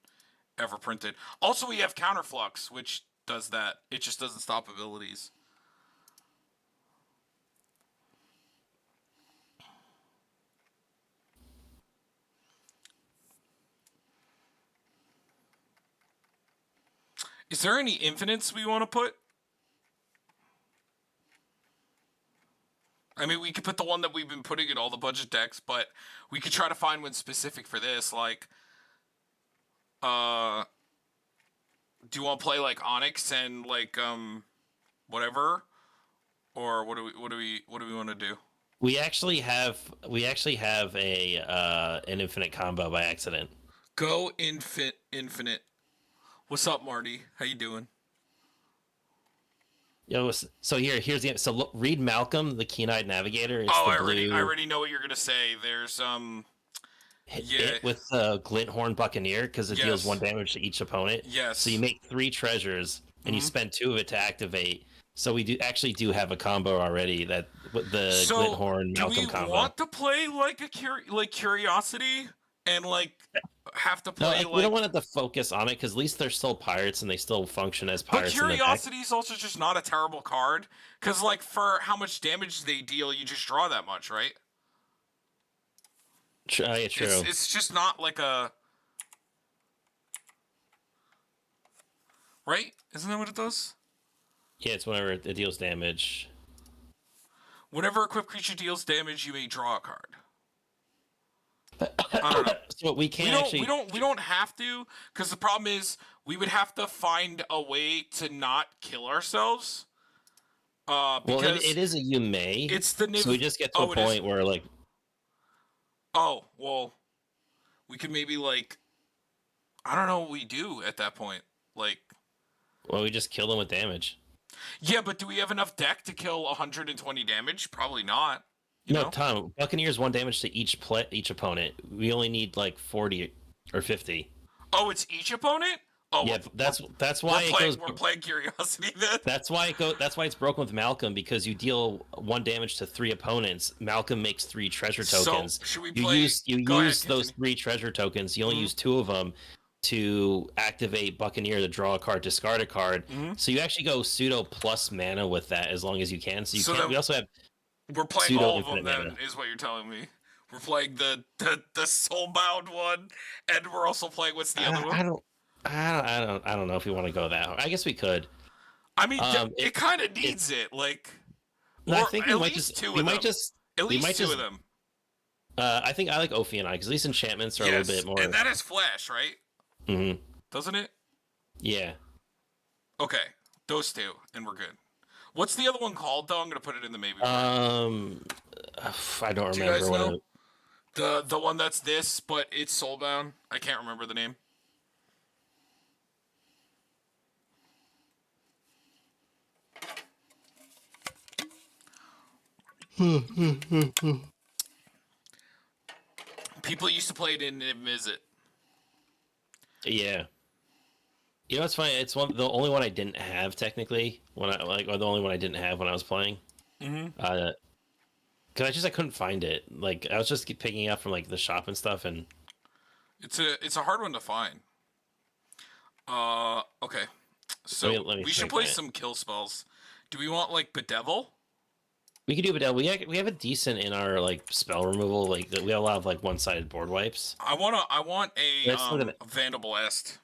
ever printed. Also, we have Counterflux, which does that. It just doesn't stop abilities. Is there any infinites we want to put? I mean, we could put the one that we've been putting in all the budget decks, but we could try to find one specific for this. Like, do you want to play like Onyx and like whatever, or what do we want to do? We actually have a an infinite combo by accident. Go infinite. What's up, Marty? How you doing? Yo, so here's the so look, read Malcolm, the Keen-Eyed Navigator. It's Oh, the I already know what you're gonna say. There's hit with the Glinthorn Buccaneer because it deals 1 damage to each opponent. Yes. So you make 3 treasures and you spend 2 of it to activate. So we do have a combo already that the Glinthorn Malcolm combo. Do we want to play like Curiosity and like have to play we don't want it to focus on it because at least they're still pirates and they still function as pirates. But Curiosity is also just not a terrible card because like for how much damage they deal, you just draw that much, right? Yeah, true. It's just not like a right. Isn't that what it does? Yeah, it's whenever it deals damage. Whenever equipped creature deals damage, you may draw a card. I don't know. So we can't we don't have to, because the problem is we would have to find a way to not kill ourselves. Well, it is a you may. It's the so we just get to a point where like. Oh well, we could maybe like, I don't know what we do at that point. Like, well, we just kill them with damage. Yeah, but do we have enough deck to kill 120 damage? Probably not. You know? Tom, Buccaneers 1 damage to each opponent. We only need like 40 or 50. Oh, it's each opponent? Oh, yeah, that's why we're playing Curiosity then. That's why it's broken with Malcolm, because you deal 1 damage to 3 opponents. Malcolm makes 3 treasure tokens. So, should we play? You use those 3 treasure tokens. You only use 2 of them to activate Buccaneer to draw a card, discard a card. So you actually go pseudo plus mana with that as long as you can. We also have. We're playing all of them then, is what you're telling me. We're playing the soulbound one, and we're also playing what's the other one? I don't know if we want to go that. I guess we could. I mean, it kind of needs it. Like, no, I think we might just two of them. At least 2 of them. I think I like Ophion Eye because at least enchantments are a little bit more. And that has flash, right? Mm-hmm. Doesn't it? Yeah. Okay, those 2, and we're good. What's the other one called, though? I'm gonna put it in the maybe. I don't remember. Do you guys know? The one that's this, but it's soulbound. I can't remember the name. People used to play it in Visit. Yeah. You know what's funny? It's the only one I didn't have technically or the only one I didn't have when I was playing. Because I couldn't find it. Like I was just picking it up from like the shop and stuff, and it's a hard one to find. Okay. So let me we should play some kill spells. Do we want like Bedevil? We could do Bedevil. We have a decent in our like spell removal. Like we have a lot of like one-sided board wipes. I want a Vandalblast.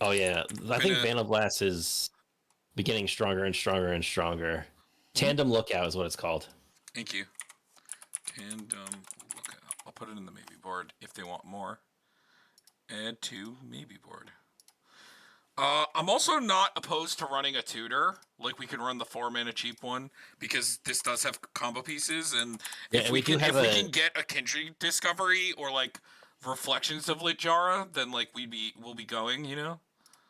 Oh yeah, I think Vandalblast is getting stronger and stronger and stronger. Tandem Lookout is what it's called. Thank you. Tandem Lookout. I'll put it in the maybe board if they want more. Add to maybe board. I'm also not opposed to running a tutor. Like we could run the 4-mana cheap one because this does have combo pieces, and if we can get a Kindred Discovery or like Reflections of Litjara, then like we'll be going, you know.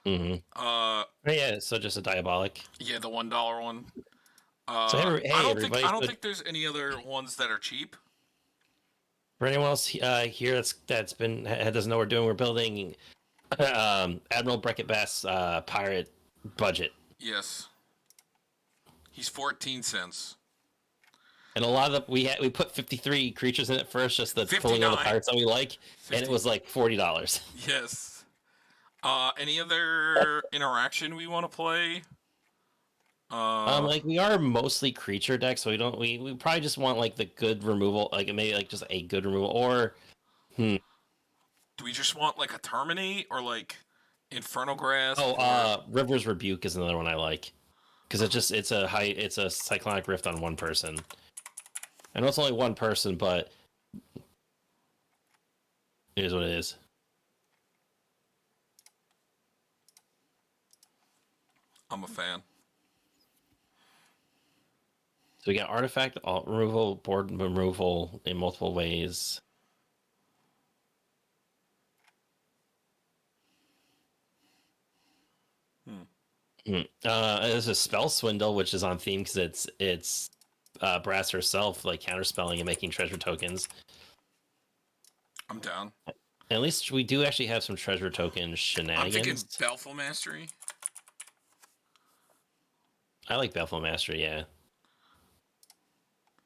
Yeah, so just a Diabolic. Yeah, the $1 one. I don't think there's any other ones that are cheap. For anyone else here that's doesn't know what we're doing, we're building Admiral Beckett Bass pirate budget. Yes. He's 14 cents. And a lot of we put 53 creatures in it first, just the pulling all the pirates that we like, 50. And it was like $40. Yes. Any other interaction we want to play? Like we are mostly creature decks, so we probably just want like the good removal, like maybe like just a good removal, or do we just want like a Terminate or like Infernal Grasp? River's Rebuke is another one I like because it's a Cyclonic Rift on one person. I know it's only one person, but it is what it is. I'm a fan. So we got artifact removal, board removal in multiple ways. There's a spell swindle, which is on theme because it's Brass herself like counterspelling and making treasure tokens. I'm down. At least we do actually have some treasure token shenanigans. I'm thinking Baleful Mastery. I like Baleful Mastery, yeah.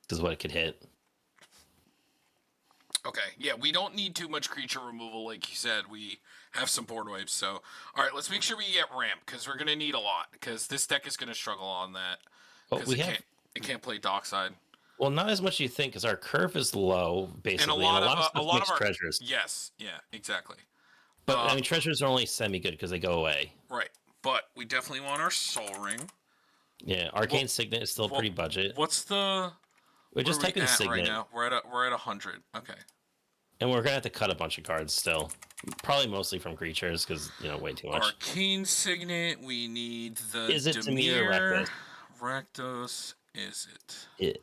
Because what it could hit. Okay, yeah, we don't need too much creature removal, like you said. We have some board wipes, so... Alright, let's make sure we get ramp, because we're going to need a lot, because this deck is going to struggle on that. But it can't play Dockside. Well, not as much as you think, because our curve is low, basically, and a lot of our treasures. Yes, yeah, exactly. But, I mean, treasures are only semi-good, because they go away. Right, but we definitely want our Soul Ring. Yeah, Arcane Signet is still pretty budget. What's the... We just type in Signet. Right now? We're at 100. Okay. And we're gonna have to cut a bunch of cards still, probably mostly from creatures because way too much. Arcane Signet. We need the. Is it Dimir Rakdos? Rakdos. Is it?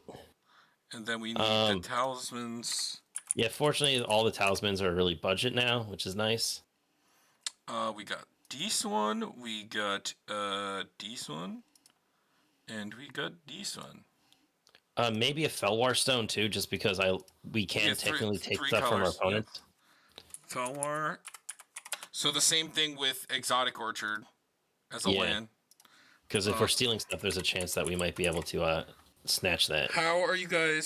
And then we need the talismans. Yeah, fortunately, all the talismans are really budget now, which is nice. We got this one. We got this one, and we got this one. Maybe a Felwar Stone too, just because we can technically take stuff from our opponents. Yeah. Felwar. So the same thing with Exotic Orchard as a land. Because if we're stealing stuff, there's a chance that we might be able to snatch that. How are you going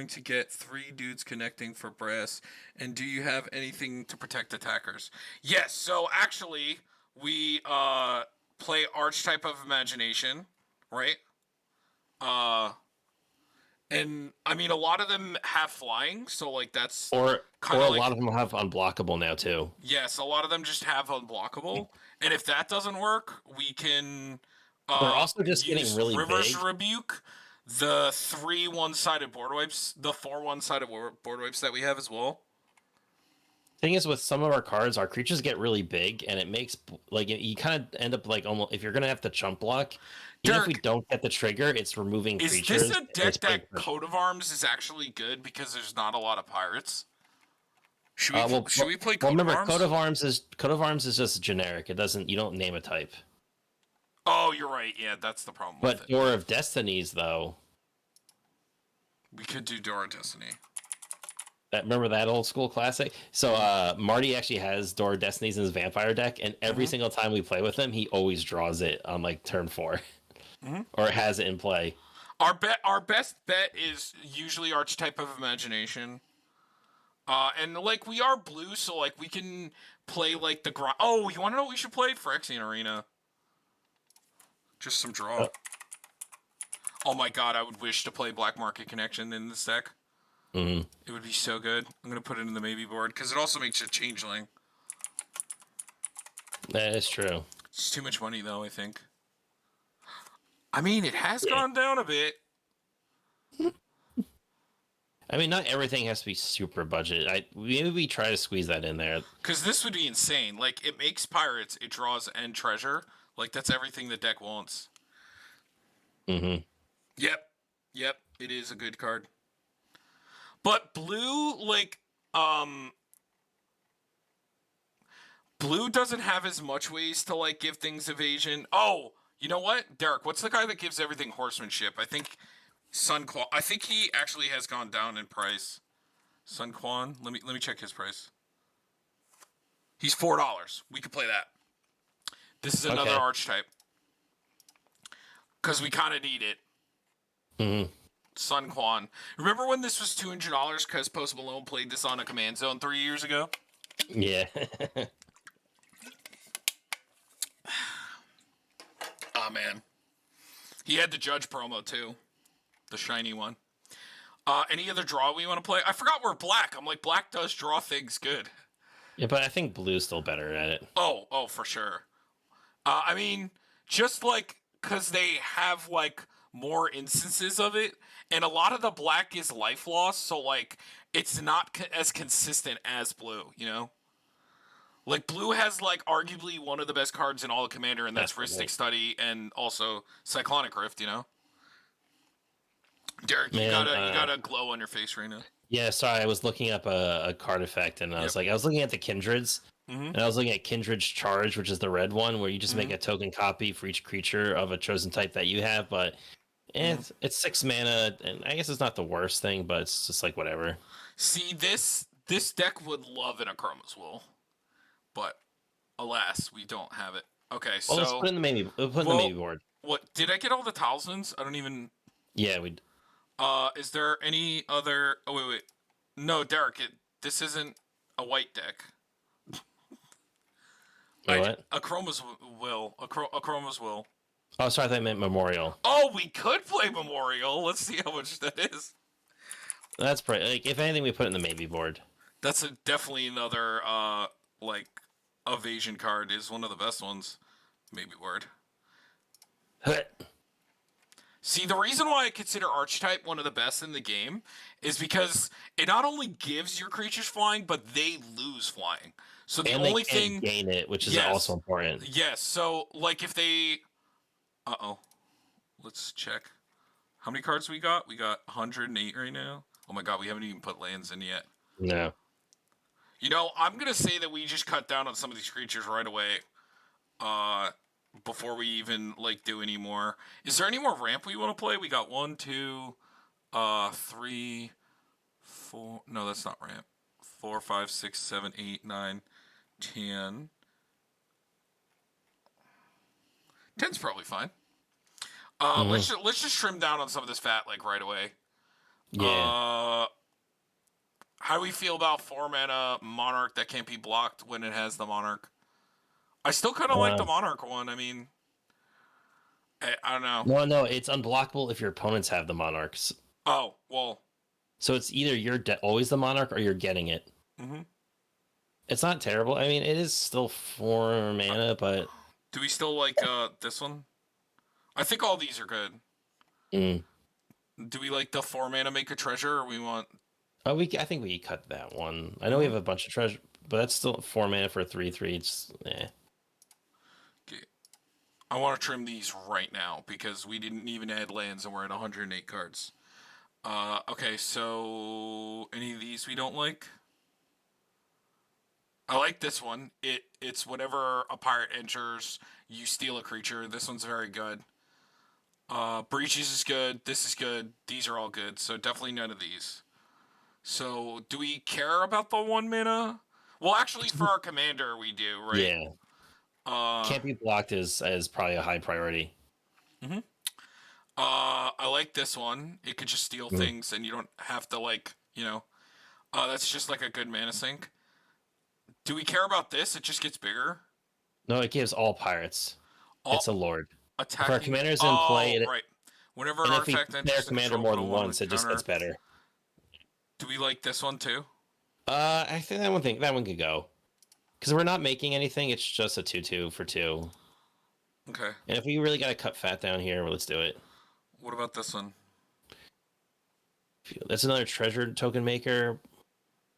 to get 3 dudes connecting for Brass? And do you have anything to protect attackers? Yes. So actually, we play Archetype of Imagination, right? And I mean, a lot of them have flying, so like that's or a lot of them have unblockable now too. Yes, a lot of them just have unblockable, and if that doesn't work, we can. They're also just getting really River's big. Rebuke, the 3 one-sided board wipes, the 4 one-sided board wipes that we have as well. Thing is, with some of our cards, our creatures get really big, and it makes like you kind of end up like almost if you're gonna have to chump block. Even if we don't get the trigger, it's removing creatures. Is this a deck that Coat of Arms is actually good because there's not a lot of pirates? Should we play Coat of Arms? Coat of Arms is just generic. It doesn't. You don't name a type. Oh, you're right. Yeah, that's the problem. But Door of Destinies, though. We could do Door of Destiny. Remember that old school classic? So Marty actually has Door of Destinies in his vampire deck, and every single time we play with him, he always draws it on like turn 4. Or has it in play. Our best bet is usually Archetype of Imagination. And like we are blue, so like we can play like the grind. Oh, you want to know what we should play? Phyrexian Arena. Just some draw. Oh my god, I would wish to play Black Market Connection in this deck. It would be so good. I'm gonna put it in the maybe board because it also makes a changeling. That is true. It's too much money though, I think. I mean, it has gone down a bit. I mean, not everything has to be super budget. Maybe we try to squeeze that in there. Because this would be insane. Like, it makes pirates, it draws end treasure. Like, that's everything the deck wants. Yep. It is a good card. But blue, like, blue doesn't have as much ways to, like, give things evasion. Oh, you know what? Derek, what's the guy that gives everything horsemanship? I think Sun Quan. I think he actually has gone down in price. Sun Quan. Let me check his price. He's $4. We could play that. This is another archetype. Because we kind of need it. Sun Quan. Remember when this was $200 because Post Malone played this on a Command Zone 3 years ago? Yeah. Oh man, he had the Judge promo too, the shiny one. Any other draw we want to play? I forgot we're black. I'm like, black does draw things good. Yeah, but I think blue's still better at it. Oh, for sure. I mean, just like because they have like more instances of it, and a lot of the black is life loss, so like it's not as consistent as blue. You know, like blue has like arguably one of the best cards in all of Commander, and that's Rhystic Study and also Cyclonic Rift. You know, Derek, Man, you got a glow on your face right now. Yeah, sorry, I was looking up a card effect, and I was looking at the Kindreds, and I was looking at Kindred's Charge, which is the red one, where you just make a token copy for each creature of a chosen type that you have, but it's 6 mana, and I guess it's not the worst thing, but it's just like whatever. See, this deck would love an Akroma's Will, but alas, we don't have it. Okay, so Well, let's put it in the maybe. We'll put it in the maybe board. What did I get all the talismans? I don't even. Yeah, we. Is there any other? Oh wait. No, Derek. This isn't a white deck. What? Akroma's Will. Akroma's Will. Oh, sorry, I thought I meant Memorial. Oh, we could play Memorial. Let's see how much that is. That's pretty. Like, if anything, we put it in the maybe board. That's definitely another like evasion card. Is one of the best ones. Maybe word. See, the reason why I consider Archetype one of the best in the game is because it not only gives your creatures flying, but they lose flying. So the only thing gain it, which is also important. Yes. So like if they, let's check. How many cards we got? We got 108 right now. Oh my god, we haven't even put lands in yet. No. You know, I'm gonna say that we just cut down on some of these creatures right away. Before we even like do any more. Is there any more ramp we want to play? We got 1, 2, 3, 4. No, that's not ramp. 4, 5, 6, 7, 8, 9, 10. 10's probably fine. Let's just trim down on some of this fat like right away. Yeah. How do we feel about 4 mana Monarch that can't be blocked when it has the Monarch? I still kind of like the Monarch one. I mean, I don't know. No, it's unblockable if your opponents have the Monarchs. Oh, well. So it's either you're always the Monarch or you're getting it. Mm-hmm. It's not terrible. I mean, it is still 4 mana, but... Do we still like this one? I think all these are good. Do we like the 4 mana make a treasure, or we want... I think we cut that one. I know we have a bunch of treasure, but that's still 4 mana for a 3/3. It's Okay. I want to trim these right now because we didn't even add lands and we're at 108 cards. Okay, so any of these we don't like? I like this one. It's whenever a pirate enters, you steal a creature. This one's very good. Breaches is good. This is good. These are all good. So definitely none of these. So do we care about the 1 mana? Well, actually, for our commander, we do, right? Yeah. Can't be blocked is probably a high priority. Mm-hmm. I like this one. It could just steal things, and you don't have to that's just like a good mana sink. Do we care about this? It just gets bigger. No, it gives all pirates. It's a lord. Attacking. If our commander's in play, right. Whenever an artifact enters their commander more than once, it just gets better. Do we like this one too? I think that one could go. Because we're not making anything, it's just a 2/2 for 2. Okay. And if we really gotta cut fat down here, well, let's do it. What about this one? That's another treasure token maker.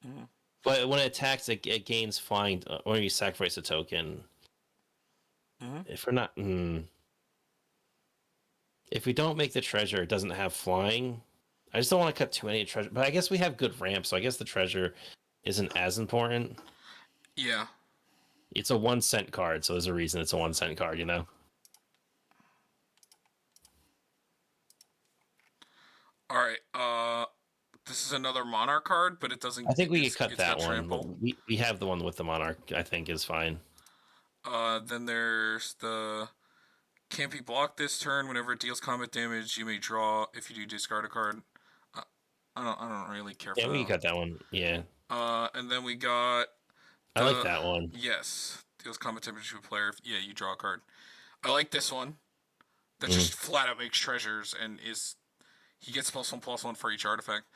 Mm-hmm. But when it attacks, it gains flying when you sacrifice a token. Mm-hmm. If we're not... If we don't make the treasure, it doesn't have flying. I just don't want to cut too many treasure. But I guess we have good ramp, so I guess the treasure isn't as important. Yeah. It's a 1-cent card, so there's a reason it's a 1-cent card, you know? Alright, this is another Monarch card, but it doesn't... I think we could cut that one. We have the one with the Monarch, I think, is fine. Then there's the... Can't be blocked this turn. Whenever it deals combat damage, you may draw. If you do, discard a card. I don't really care for that. Yeah, we cut that one. Yeah. And then we got I like that one. Yes. Deals combat damage to a player. Yeah, you draw a card. I like this one. That Mm. just flat out makes treasures and is. He gets +1/+1 for each artifact.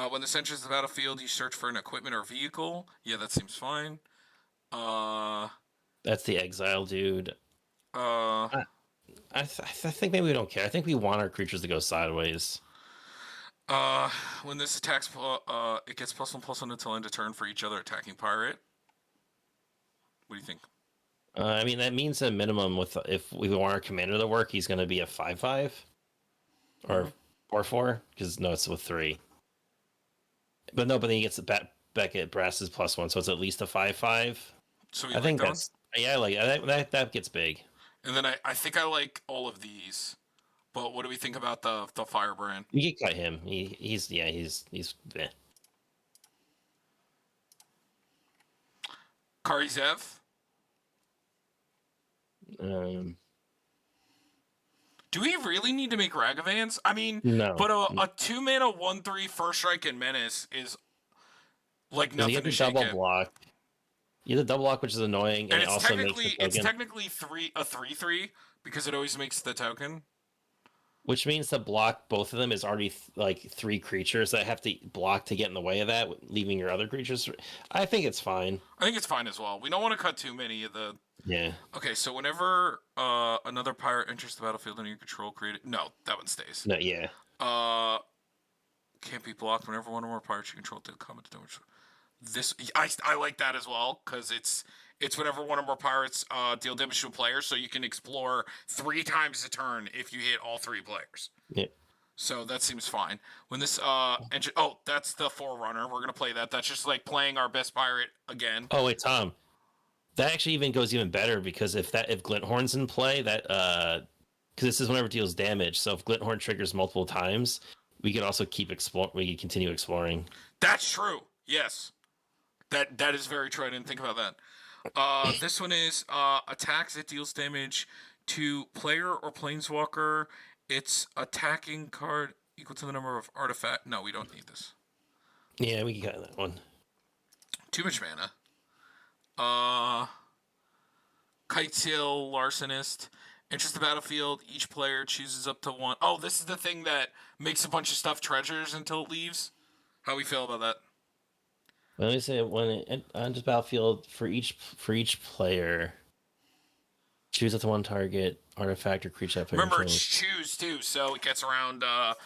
When this enters the battlefield, you search for an equipment or vehicle. Yeah, that seems fine. That's the exile dude. Uh, I think maybe we don't care. I think we want our creatures to go sideways. when this attacks, it gets +1/+1 until end of turn for each other attacking pirate. What do you think? I mean, that means a minimum with if we want our commander to work, he's going to be a 5/5 or 4/4 because no, it's with 3. But no, but then he gets the Beckett Brass's +1, so it's at least a 5/5. So I think that's yeah, I like that gets big. And then I think I like all of these. But what do we think about the Firebrand? You can cut him. He's eh. Karizev? Do we really need to make Ragavans? I mean, No. But a 2-mana 1/3 first strike and menace is like nothing you have to the shake double it. block. You have the double block, which is annoying, and it also technically makes it's technically a 3/3 because it always makes the token. which means to block both of them is already like 3 creatures that have to block to get in the way of that, leaving your other creatures. I think it's fine. I think it's fine as well. We don't want to cut too many of the. Yeah. Okay, so whenever another pirate enters the battlefield under your control, create it. No, that one stays. No. Yeah. Can't be blocked whenever one or more pirates you control deal combat damage. This I like that as well because it's whenever one or more pirates deal damage to a player, so you can explore 3 times a turn if you hit all 3 players. Yeah. So that seems fine. When this engine, that's the Forerunner. We're gonna play that. That's just like playing our best pirate again. Oh wait, Tom. That actually even goes even better because if Glinthorn's in play, that because this is whenever it deals damage. So if Glinthorn triggers multiple times, we could also keep we could continue exploring. That's true. Yes. That is very true. I didn't think about that. This one is attacks. It deals damage to player or planeswalker. Its attacking card equal to the number of artifact. No, we don't need this. Yeah, we can cut that one. Too much mana. Kitesail Larcenist. Enters the battlefield. Each player chooses up to 1. Oh, this is the thing that makes a bunch of stuff treasures until it leaves. How we feel about that? Let me say when it enters battlefield for each player, choose up to 1 target artifact or creature that player Remember, controls. it's choose too, so it gets around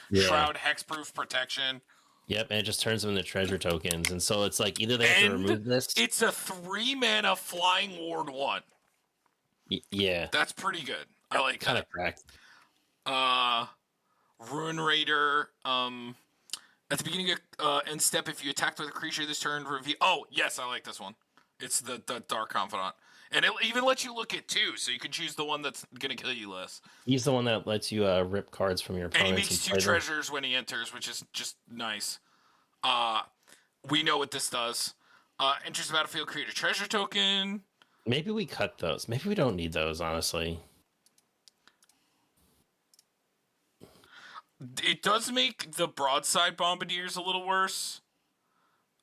Yeah. Shroud, Hexproof, Protection. Yep, and it just turns them into treasure tokens, and so it's like either they have to remove this. It's a 3-mana Flying Ward 1. Yeah, That's pretty good. I like kind that. of cracked. Ruin Raider. At the beginning of end step, if you attack with a creature this turn, reveal. Oh yes, I like this one. It's the Dark Confidant, and it'll even let you look at 2, so you can choose the one that's gonna kill you less. He's the one that lets you rip cards from your And he opponents. makes And 2 play them. treasures when he enters, which is just nice. We know what this does. Enters the battlefield, create a treasure token. Maybe we cut those. Maybe we don't need those, honestly. It does make the broadside bombardiers a little worse.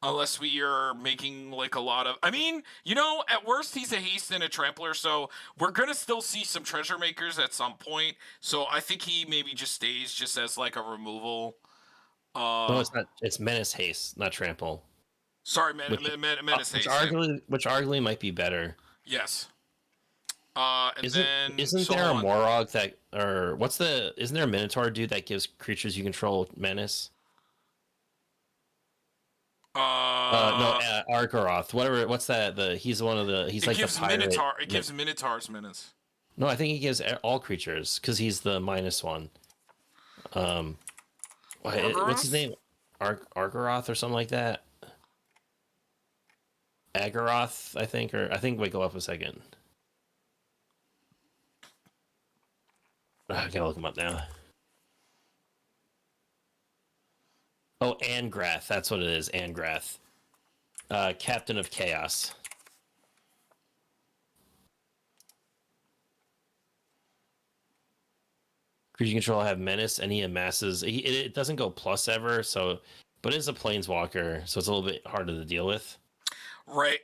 Unless we are making like a lot of... I mean, at worst he's a haste and a trampler, so we're going to still see some treasure makers at some point. So I think he maybe just stays just as like a removal. No, it's not. It's menace haste, not trample. Sorry, menace haste. Which arguably might be better. Yes. Isn't there a Morog that, or isn't there a Minotaur dude that gives creatures you control menace? No, Arkaroth. Whatever. What's that? He's one of the. He's like the pirate. It gives Minotaurs menace. No, I think he gives all creatures because he's the -1. What's his name? Arkaroth or something like that. Agaroth, I think, wait, go up a second. I gotta look him up now. Oh, Angrath, that's what it is, Angrath. Captain of Chaos. Creature you control have menace, and he amasses. It doesn't go plus ever, but it is a planeswalker, so it's a little bit harder to deal with. Right.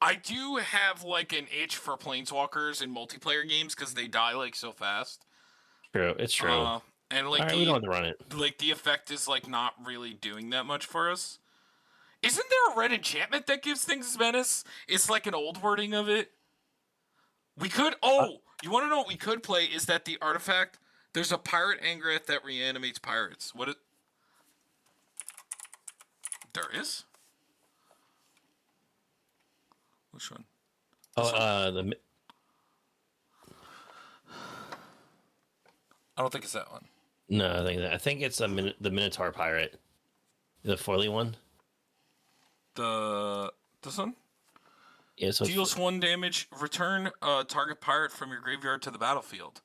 I do have like an itch for planeswalkers in multiplayer games because they die like so fast. True, it's true. And like All right, we don't have to run it. the effect is like not really doing that much for us. Isn't there a red enchantment that gives things menace? It's like an old wording of it. We could. Oh, you want to know what we could play? Is that the artifact? There's a pirate Angret that reanimates pirates. What? There is. Which one? Oh, I don't think it's that one. no, I think it's the Minotaur pirate, the foily one. This one? Yeah, so Deals 1 damage. Return target pirate from your graveyard to the battlefield.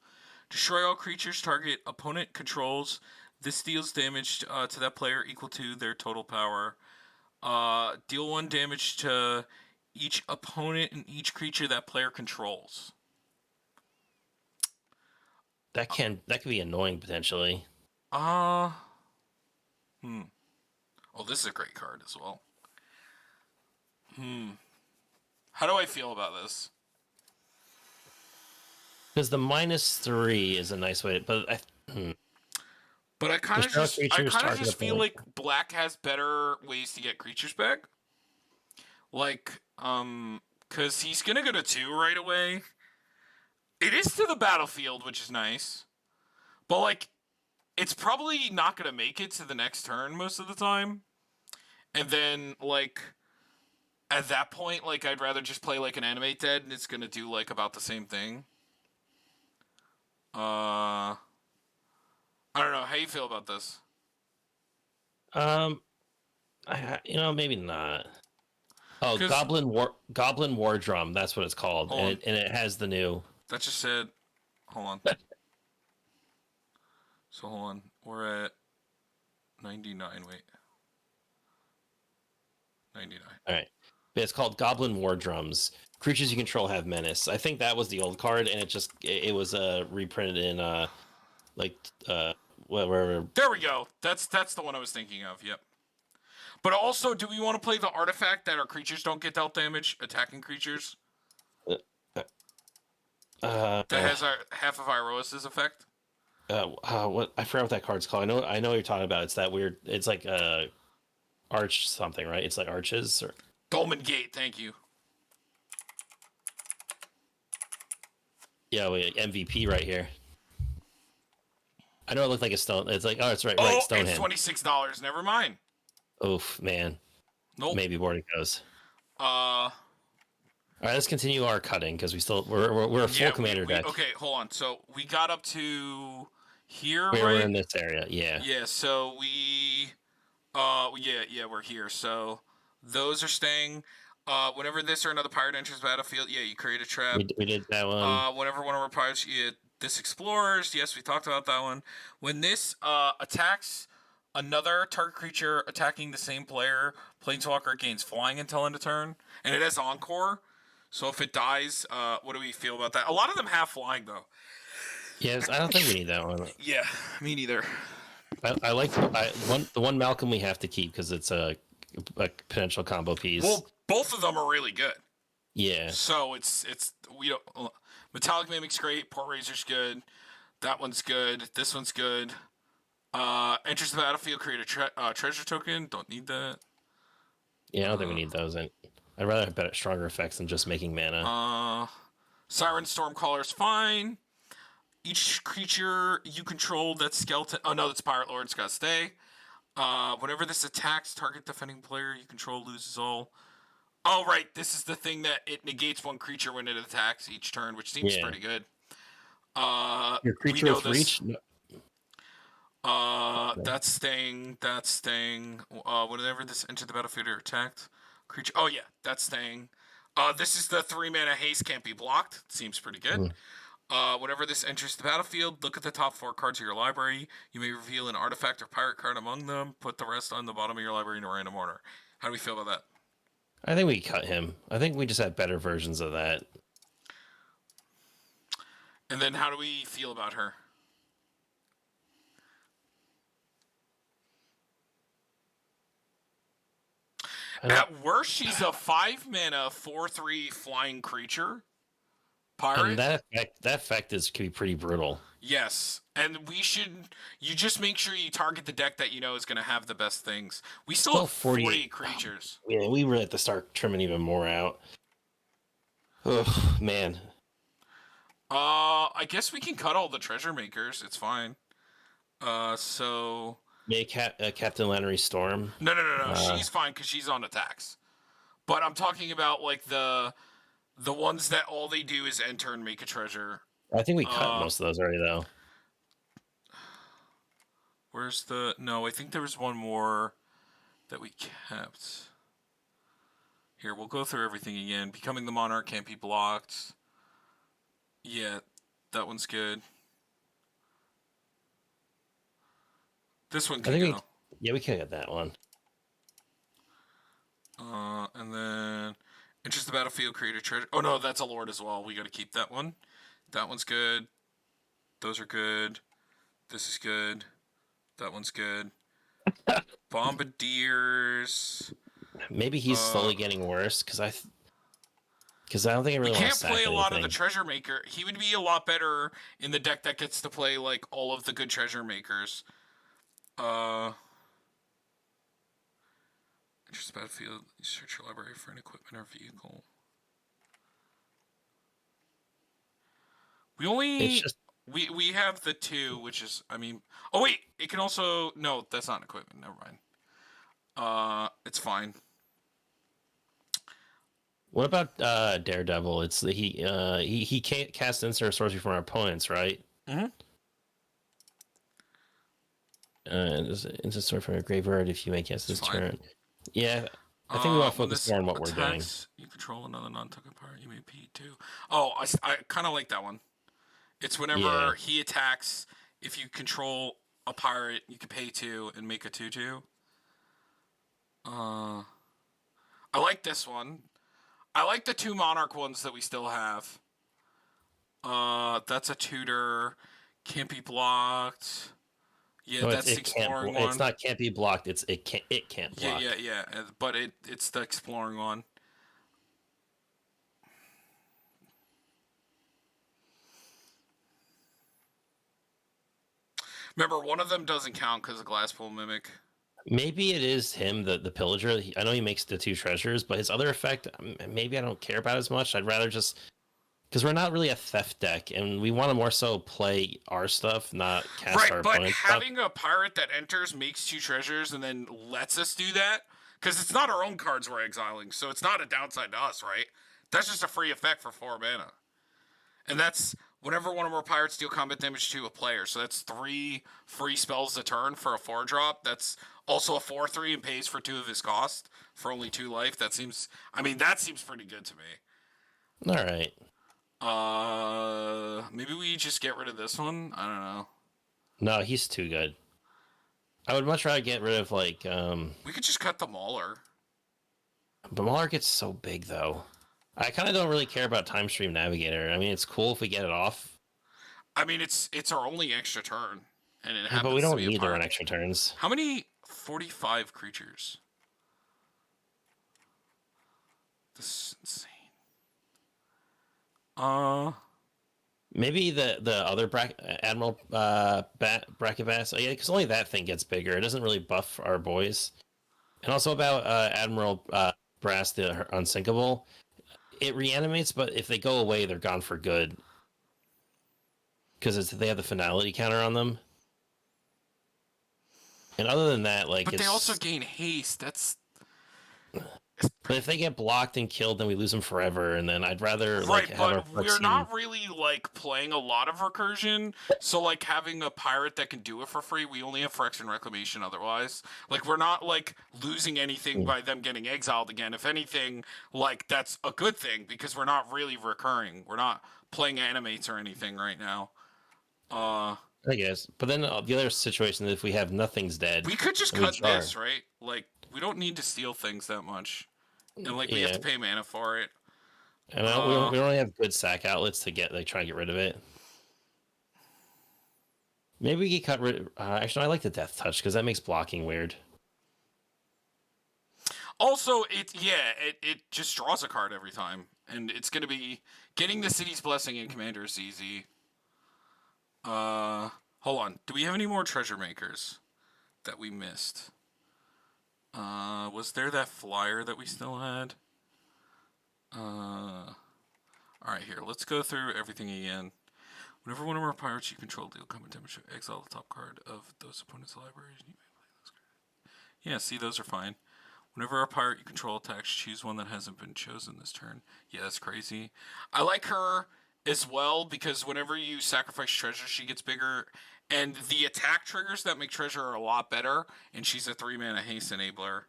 Destroy all creatures target opponent controls. This deals damage to that player equal to their total power. Deal 1 damage to each opponent and each creature that player controls. that could be annoying potentially. Oh, this is a great card as well. How do I feel about this? Because the -3 is a nice way, but I kind of just feel opponent. like black has better ways to get creatures back. Like, because he's gonna go to 2 right away. It is to the battlefield, which is nice. But, like, it's probably not gonna make it to the next turn most of the time. And then, like, at that point, like, I'd rather just play, like, an Animate Dead, and it's gonna do, like, about the same thing. I don't know. How you feel about this? Maybe not. Oh, 'Cause- Goblin War Drum. That's what it's called, and it has the new. That just said, hold on. So hold on. We're at 99. Wait. 99. All right, but it's called Goblin War Drums. Creatures you control have menace. I think that was the old card, and it was reprinted in wherever. There we go. That's the one I was thinking of. Yep. But also, do we want to play the artifact that our creatures don't get dealt damage, attacking creatures? That has our half of Iroas's effect. What I forgot what that card's called. I know what you're talking about. It's that weird. It's like arch something, right? It's like arches or Dolmen Gate. Thank you. yeah, MVP right here. I know it looked like a stone. It's like it's right, Oh, Stonehenge. it's $26. Never mind. Oof, man. Nope. Maybe boarding goes. Uh. All right, let's continue our cutting because we're a full commander deck. Okay, hold on. So we got up to here, We're right? in this area, yeah. Yeah. So we, we're here. So those are staying. Whenever this or another pirate enters the battlefield, you create a trap. We did that one. Whenever one of our pirates, this explores. Yes, we talked about that one. When this attacks another target creature attacking the same player, Planeswalker gains flying until end of turn, and it has Encore. So if it dies, what do we feel about that? A lot of them have flying though. Yes, I don't think we need that one. Yeah, me neither. I like the one Malcolm we have to keep because it's a potential combo piece. Well, both of them are really good. Yeah. So it's we don't. Metallic Mimic's great. Port Razor's good. That one's good. This one's good. Enters the battlefield, create a treasure token. Don't need that. Yeah, I don't think we need those. I'd rather have better, stronger effects than just making mana. Siren Stormcaller's fine. Each creature you control that's skeleton. Oh no, that's Pirate Lord's gotta stay. Whenever this attacks, target defending player you control loses all. Oh right, this is the thing that it negates one creature when it attacks each turn, which seems pretty good. Your creature with reach. That's staying. That's staying. Whenever this enters the battlefield or attacked creature. Oh yeah, that's staying. This is the 3-mana haste can't be blocked. Seems pretty good. Whenever this enters the battlefield, look at the top 4 cards of your library. You may reveal an artifact or pirate card among them. Put the rest on the bottom of your library in a random order. How do we feel about that? I think we cut him. I think we just have better versions of that. And then how do we feel about her? I don't, At worst, she's a 5-mana 4/3 flying creature and pirate. that effect could be pretty brutal. Yes, and you just make sure you target the deck that you know is going to have the best things. We still have 48 creatures. Yeah, we really have to start trimming even more out. Oh man. I guess we can cut all the treasure makers. It's fine. So Maybe Captain Lannery Storm. no. She's fine because she's on attacks. But I'm talking about like the ones that all they do is enter and make a treasure. I think we cut most of those already, though. Where's the... No, I think there was one more that we kept. Here, we'll go through everything again. Becoming the Monarch can't be blocked. Yeah, that one's good. This one can go. We can get that one. And then... Enters the battlefield, create a treasure... Oh, no, that's a Lord as well. We gotta keep that one. That one's good. Those are good. This is good. That one's good. Bombardiers. Maybe he's slowly getting worse because I don't think I really can't play a lot of the treasure maker. He would be a lot better in the deck that gets to play like all of the good treasure makers. Just battlefield. You search your library for an equipment or vehicle. We only we have the 2, which is oh wait, it can also that's not equipment. Never mind. It's fine. What about Daredevil? It's he can't cast instant sorcery from our opponents, right? Mm-hmm. Instant sorcery from a graveyard if you may cast this turn. Yeah, I think we want to focus more on what we're doing. You control another non-token pirate. You may pay 2. Oh, I kind of like that one. It's whenever he attacks, if you control a pirate, you can pay 2 and make a 2/2. I like this one. I like the 2 Monarch ones that we still have. That's a tutor. Can't be blocked. Yeah, no, that's the exploring one. It's not can't be blocked. It can't block. Yeah. But it's the exploring one. Remember, one of them doesn't count because of Glasspool Mimic. Maybe it is him, the pillager. I know he makes the 2 treasures, but his other effect, maybe I don't care about as much. I'd rather just... Because we're not really a theft deck, and we want to more so play our stuff, not cast our opponent's stuff. Right, but having a pirate that enters, makes 2 treasures, and then lets us do that, because it's not our own cards we're exiling, so it's not a downside to us, right? That's just a free effect for 4 mana. And that's whenever one of our pirates deal combat damage to a player. So that's 3 free spells a turn for a 4-drop. That's also a 4/3 and pays for 2 of his cost for only 2 life. That seems pretty good to me. All right. Maybe we just get rid of this one. I don't know. No, he's too good. I would much rather get rid of like. We could just cut the Mauler. But Mauler gets so big though. I kind of don't really care about Time Stream Navigator. I mean, it's cool if we get it off. I mean, it's our only extra turn, and it happens. But we don't need to run extra turns. How many? 45 creatures. This is insane. Maybe the other Admiral Bracket Bass. Yeah, because only that thing gets bigger. It doesn't really buff our boys. And also about Admiral Brass, the Unsinkable. It reanimates, but if they go away, they're gone for good. Because they have the finality counter on them. And other than that, like... But they also gain haste. That's... But if they get blocked and killed, then we lose them forever, and then I'd rather right, but we're not really like playing a lot of recursion, so like having a pirate that can do it for free, we only have Phyrexian Reclamation otherwise. Like we're not like losing anything by them getting exiled again. If anything, like that's a good thing because we're not really recurring. We're not playing animates or anything right now. I guess, but then the other situation is if we have nothing's dead, we could just cut this, right? Like we don't need to steal things that much. And like we have to pay mana for it. And we only have good sack outlets to try and get rid of it. Maybe we could cut rid. Actually, I like the Death Touch because that makes blocking weird. Also, it just draws a card every time, and it's gonna be getting the city's blessing in Commander is easy. Hold on. Do we have any more treasure makers that we missed? Was there that flyer that we still had? All right, here. Let's go through everything again. Whenever one of our pirates you control deal combat damage, exile the top card of those opponents' libraries. Yeah, see, those are fine. Whenever a pirate you control attacks, choose one that hasn't been chosen this turn. Yeah, that's crazy. I like her as well because whenever you sacrifice treasure, she gets bigger. And the attack triggers that make treasure are a lot better. And she's a 3-mana haste enabler.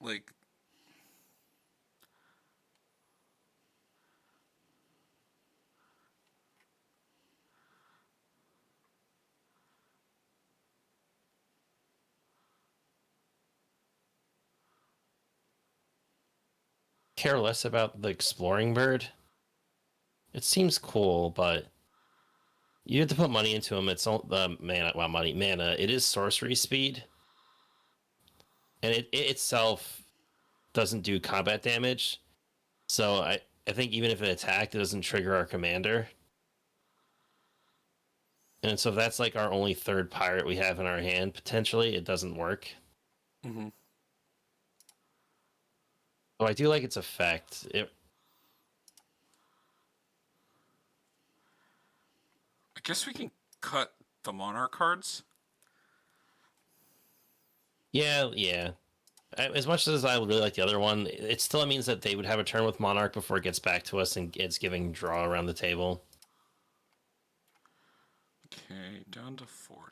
Like, Care less about the exploring bird. It seems cool, but you have to put money into him. It's all mana. Well, mana. It is sorcery speed, and it itself doesn't do combat damage. So I think even if it attacked, it doesn't trigger our commander. And so if that's like our only third pirate we have in our hand, potentially, it doesn't work. mm-hmm. So I do like its effect. I guess we can cut the Monarch cards. Yeah. As much as I really like the other one, it still means that they would have a turn with Monarch before it gets back to us and it's giving draw around the table. Okay, down to 40.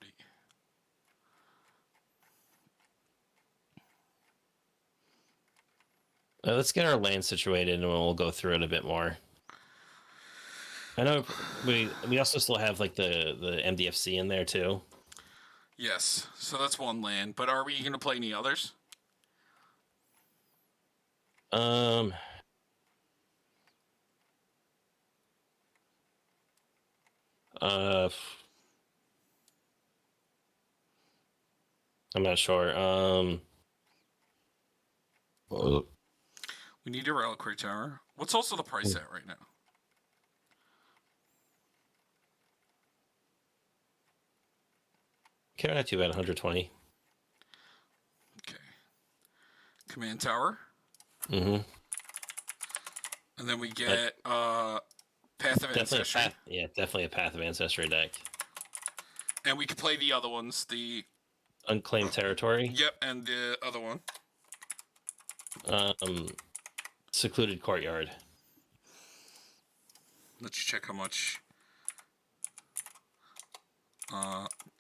Let's get our land situated and we'll go through it a bit more. I know we also still have like the MDFC in there too. Yes, so that's one land. But are we going to play any others? I'm not sure. We need a Reliquary Tower. What's also the price at right now? Okay, not too bad, 120. Okay. Command Tower. Mm-hmm. And then we get Path of Ancestry. Definitely a Path of Ancestry deck. And we can play the other ones. The Unclaimed Territory. Yep, and the other one. Secluded Courtyard. Let's check how much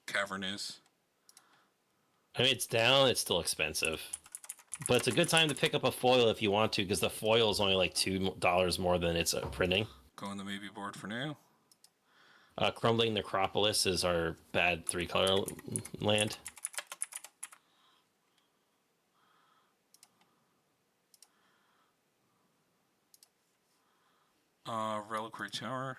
Cavern is. I mean, it's down. It's still expensive. But it's a good time to pick up a foil if you want to, because the foil is only like $2 more than it's printing. Go on the maybe board for now. Crumbling Necropolis is our bad 3-color land. Reliquary Tower.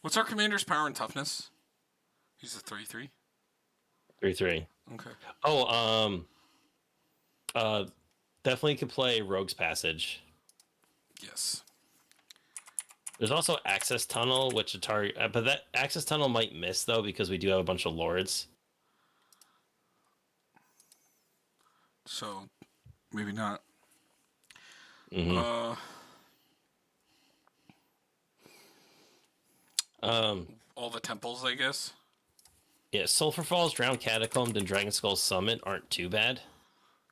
What's our commander's power and toughness? He's a 3/3. 3/3. Okay. Oh, definitely could play Rogue's Passage. Yes. There's also Access Tunnel, which a target, but that Access Tunnel might miss though because we do have a bunch of lords. So maybe not. Mm-hmm. All the temples, I guess. Yeah, Sulphur Falls, Drowned Catacomb, and Dragon Skull Summit aren't too bad.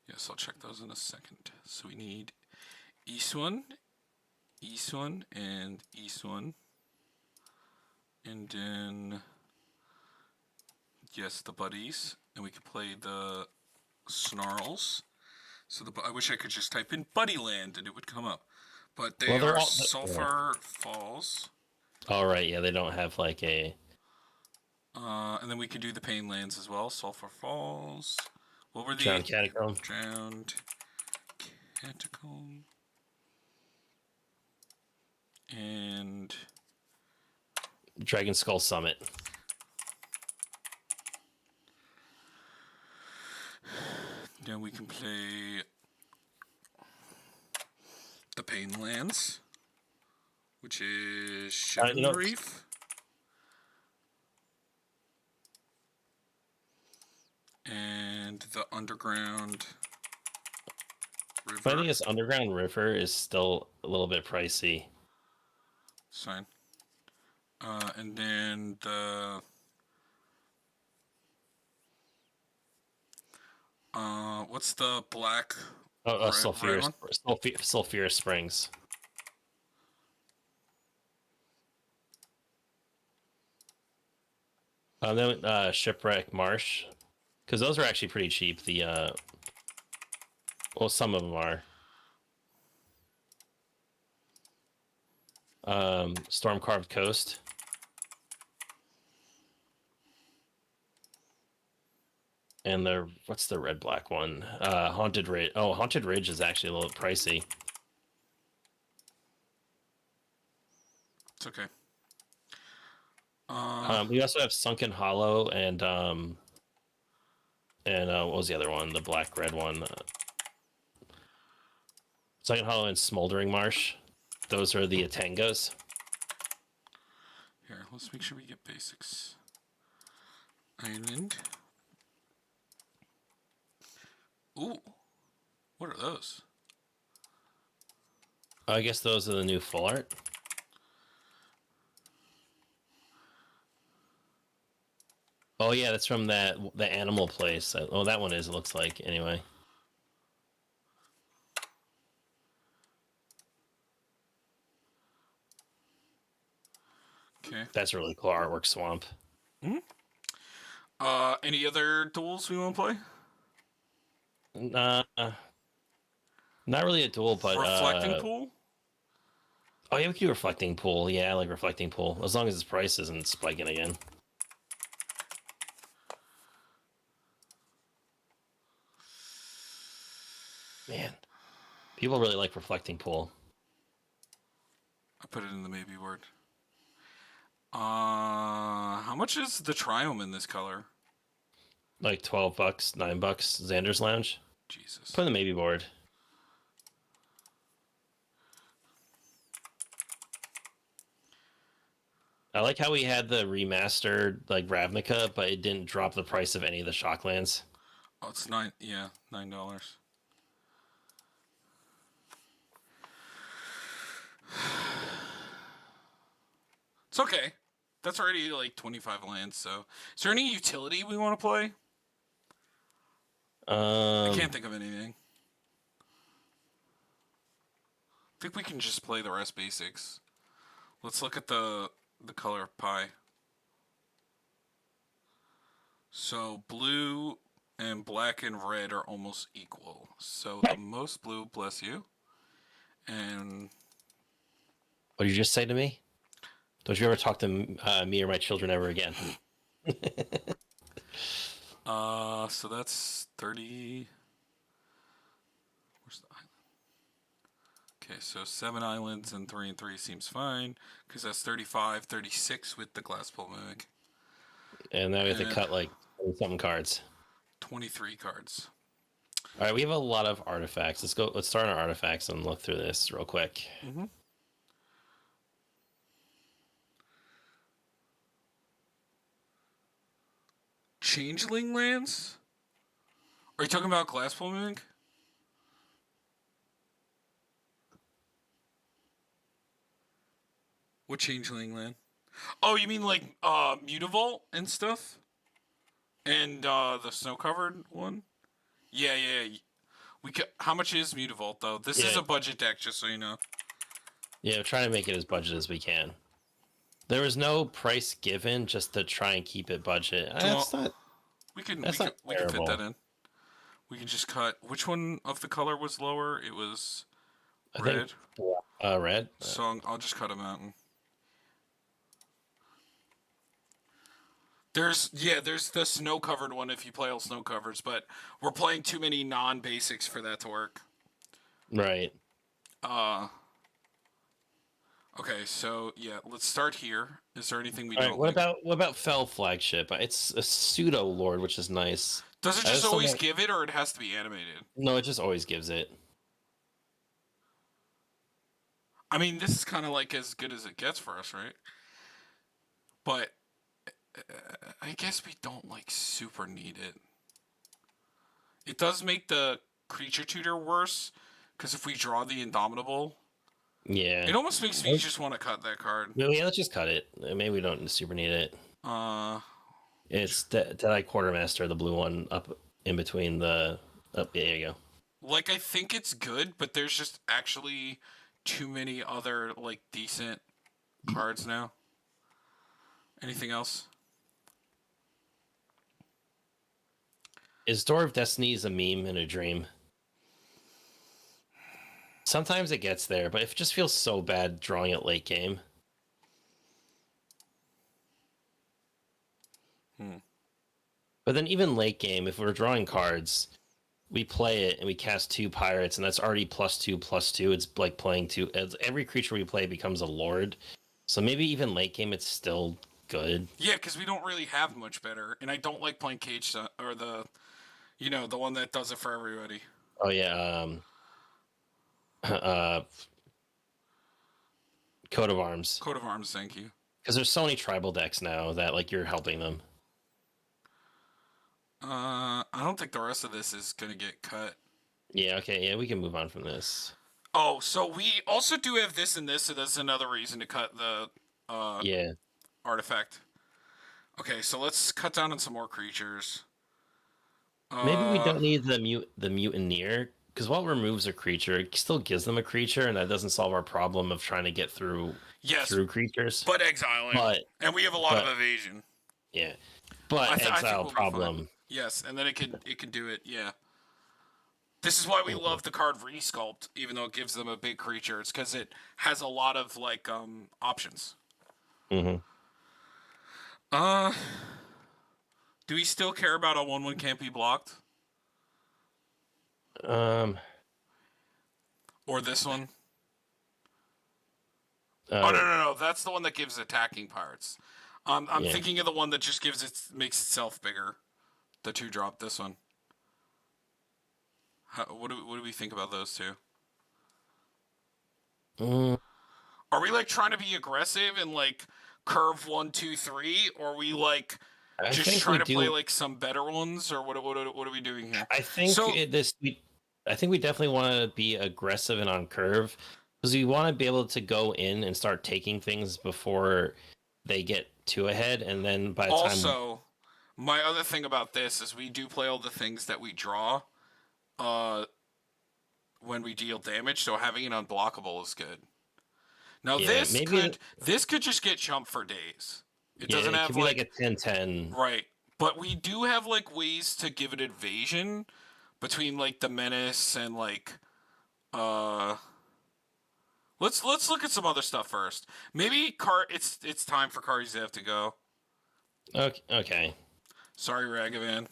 Yes, I'll check those in a second. So we need East one, and East one. And then, yes, the buddies. And we could play the Snarls. So I wish I could just type in Buddyland and it would come up. But they are Sulphur Falls. All right, yeah, they don't have like a... and then we could do the Pain Lands as well. Sulphur Falls. What were the... Drowned Catacomb. Drowned Catacomb. And Dragon Skull Summit. Then we can play the Painlands, which is Shivan Reef. And the Underground River. But I think this Underground River is still a little bit pricey. It's fine. And then the what's the black? Sulphurous Springs. Then Shipwreck Marsh, because those are actually pretty cheap. The well, some of them are. Storm Carved Coast. And what's the red black one? Haunted Ridge. Oh, Haunted Ridge is actually a little pricey. It's okay. We also have Sunken Hollow and what was the other one? The black red one. Sunken Hollow and Smoldering Marsh. Those are the Atangos. Here, let's make sure we get basics. Island. Ooh, what are those? I guess those are the new full art. Oh yeah, that's from the animal place. Oh, that one is. It looks like anyway. Okay. That's a really cool artwork swamp. Hmm. Any other duels we want to play? Not really a duel, but Reflecting Pool. Oh yeah, we can do Reflecting Pool. Yeah, I like Reflecting Pool as long as its price isn't spiking again. Man, people really like Reflecting Pool. I put it in the maybe word. How much is the Triome in this color? Like $12, $9. Xander's Lounge. Jesus. Put in the maybe board. I like how we had the remastered like Ravnica, but it didn't drop the price of any of the Shocklands. Oh, it's $9. Yeah, $9. It's okay. That's already like 25 lands. So, is there any utility we want to play? I can't think of anything. I think we can just play the rest basics. Let's look at the color of pie. So blue and black and red are almost equal. So the most blue, bless you. And what did you just say to me? Don't you ever talk to me or my children ever again? So that's 30. Where's the island? Okay, so 7 islands and 3 and 3 seems fine because that's 35, 36 with the glass pole mimic. And now we have to cut like something cards. 23 cards. All right, we have a lot of artifacts. Let's go. Let's start on our artifacts and look through this real quick. Mm-hmm. Changeling lands? Are you talking about glass pole mimic? What changeling land? Oh, you mean like Mutavault and stuff? And the snow covered one? Yeah. We could, how much is Mutavault though? This is a budget deck, just so you know. Yeah, we're trying to make it as budget as we can. There was no price given just to try and keep it budget. That's not. We can fit that in. We can just cut. Which one of the color was lower? It was red. Red. So I'll just cut them out. There's the snow covered one if you play all snow covers, but we're playing too many non-basics for that to work. Right. Okay, so yeah, let's start here. Is there anything we All right, don't like? what about Fell Flagship? It's a pseudo lord, which is nice. Does it I just just don't always want. give it, or it has to be animated? No, it just always gives it. I mean, this is kind of like as good as it gets for us, right? But I guess we don't like super need it. It does make the creature tutor worse because if we draw the Indomitable, Yeah. it almost makes me just want to cut that card. Yeah, let's just cut it. Maybe we don't super need it. Uh, It's Deadeye Quartermaster, the blue one, up in between the. Up, yeah, there you go. like I think it's good, but there's just actually too many other like decent cards now. Anything else? Is Door of Destiny a meme in a dream? Sometimes it gets there, but it just feels so bad drawing it late game. But then even late game, if we're drawing cards, we play it and we cast 2 pirates, and that's already +2/+2. It's like playing two. Every creature we play becomes a lord. So maybe even late game, it's still good. Yeah, because we don't really have much better, and I don't like playing Cage or the, the one that does it for everybody. Oh yeah, uh, Coat of Arms. Coat of Arms, thank you. Because there's so many tribal decks now that like you're helping them. I don't think the rest of this is gonna get cut. Yeah. Okay. Yeah, we can move on from this. Oh, so we also do have this and this, so that's another reason to cut the Yeah. artifact. Okay, so let's cut down on some more creatures. Maybe we Uh, don't need the mutineer, because while it removes a creature, it still gives them a creature, and that doesn't solve our problem of trying to get through yes, creatures. but exiling, and we have a lot of evasion. Yeah, but I think exile we'll be problem. fine. Yes, and then it can do it. Yeah. This is why we love the card Resculpt, even though it gives them a big creature. It's because it has a lot of like options. Mm-hmm. Do we still care about a 1/1 can't be blocked? Or this one? Oh no! That's the one that gives attacking pirates. I'm thinking of the one that just makes itself bigger. The 2-drop. This one. What do we think about those two? Are we like trying to be aggressive and like curve 1, 2, 3, or are we like just trying to play like some better ones, or what are we doing here? I think I think we definitely want to be aggressive and on curve, because we want to be able to go in and start taking things before they get too ahead, and then by the time. Also, my other thing about this is we do play all the things that we draw when we deal damage, so having an unblockable is good. Now this could just get jumped for days. It doesn't have could be like a 10/10. Right. But we do have like ways to give it evasion between like the menace and like let's look at some other stuff first. Maybe it's time for Karzev to go. Okay. Sorry, Ragavan.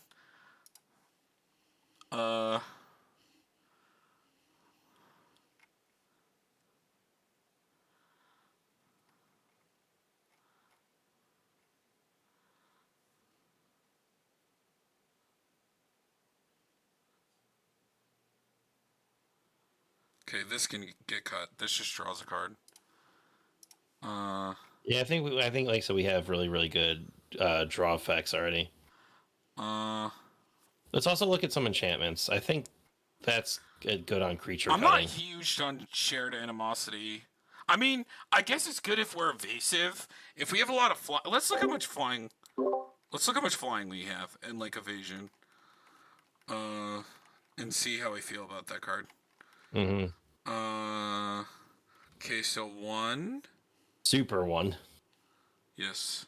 Okay, this can get cut. This just draws a card. Yeah, I think like so we have really good draw effects already. Let's also look at some enchantments. I think that's good on creature. I'm not huge on shared animosity. I mean, I guess it's good if we're evasive. If we have a lot of let's look how much flying. Let's look how much flying we have and like evasion. And see how I feel about that card. Mm-hmm. Okay, so 1. Super 1. Yes.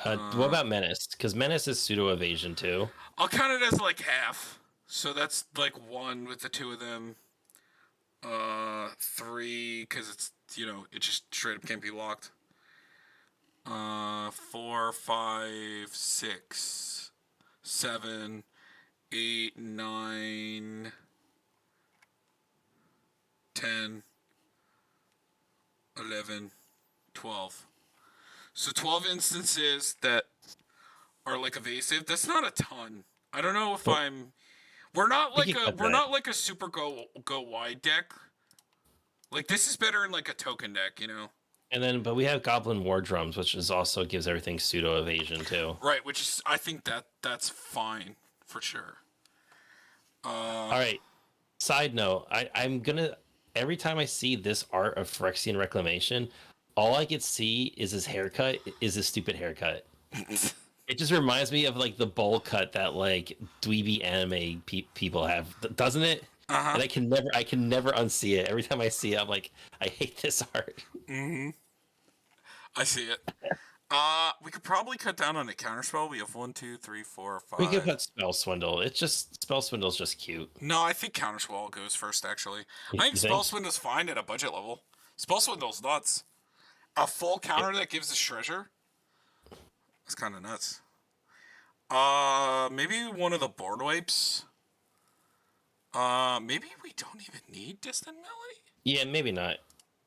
What about Menace? Because Menace is pseudo evasion too. I'll count it as like half. So that's like 1 with the 2 of them. 3 because it's it just straight up can't be locked. 4, 5, 6, 7, 8, 9, 10, 11, So 12 instances that are like evasive. That's not a ton. I don't know if Well, I'm. We're not we like could cut we're that. not like a super go wide deck. Like this is better in like a token deck, you know. And then, but we have Goblin War Drums, which is also gives everything pseudo evasion too. Right, which is I think that's fine for sure. All right. Side note, I'm gonna every time I see this art of Phyrexian Reclamation, all I could see is his haircut, is his stupid haircut. It just reminds me of like the bowl cut that like dweeby anime people have, doesn't it? Uh huh. And I can never unsee it. Every time I see it, I'm like, I hate this art. Mm-hmm. I see it. We could probably cut down on a counterspell. We have one, two, three, four, We could five. put Spell Swindle. It's just Spell Swindle's just cute. No, I think counterspell goes first. Actually, You I think spell think? swindle's fine at a budget level. Spell swindle's nuts. A full counter that gives us treasure. That's kind of nuts. Maybe one of the board wipes. Maybe we don't even need distant melody. Yeah, maybe not.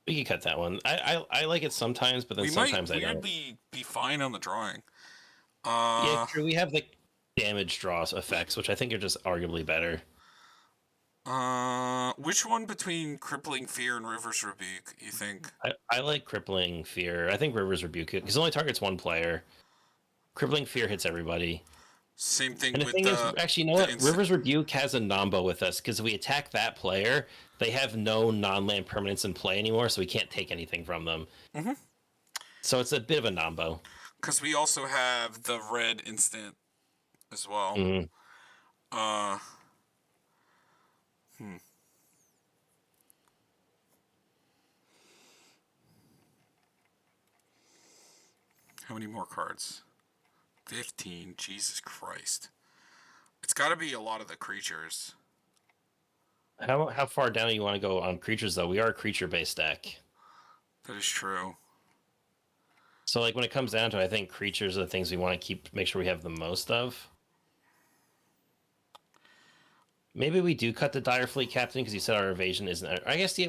We could cut that one. I like it sometimes, but then We sometimes might I don't. weirdly be fine on the drawing. Yeah, true. We have the damage draws effects, which I think are just arguably better. Which one between crippling fear and River's Rebuke you think? I like Crippling Fear. I think River's Rebuke because it only targets one player. Crippling Fear hits everybody. Same thing And the with thing is, actually, you know what? instant. River's Rebuke has a nombo with us because if we attack that player, they have no non-land permanents in play anymore, so we can't take anything from them. Mhm. So it's a bit of a nombo. Because we also have the red instant as well. Mhm. Uh, hmm. How many more cards? 15. Jesus Christ. It's got to be a lot of the creatures. How far down do you want to go on creatures though? We are a creature-based deck. That is true. So like when it comes down to it, I think creatures are the things we want to keep, make sure we have the most of. Maybe we do cut the Dire Fleet Captain because you said our evasion isn't. I guess yeah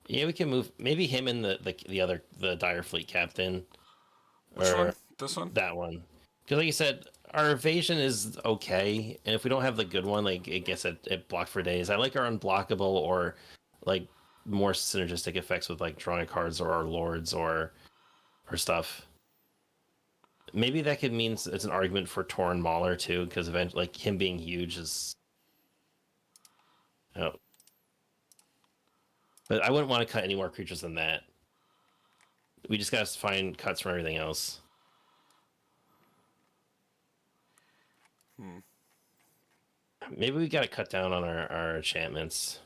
yeah we can move maybe him and the Dire Fleet Captain Which or one? This one? that one because like you said our evasion is okay, and if we don't have the good one, like it gets it blocked for days. I like our unblockable or like more synergistic effects with like drawing cards or our lords or stuff. Maybe that could mean it's an argument for Torn Mauler too, because eventually, like him being huge is. Oh. But I wouldn't want to cut any more creatures than that. We just gotta find cuts from everything else. Hmm. Maybe we gotta cut down on our enchantments.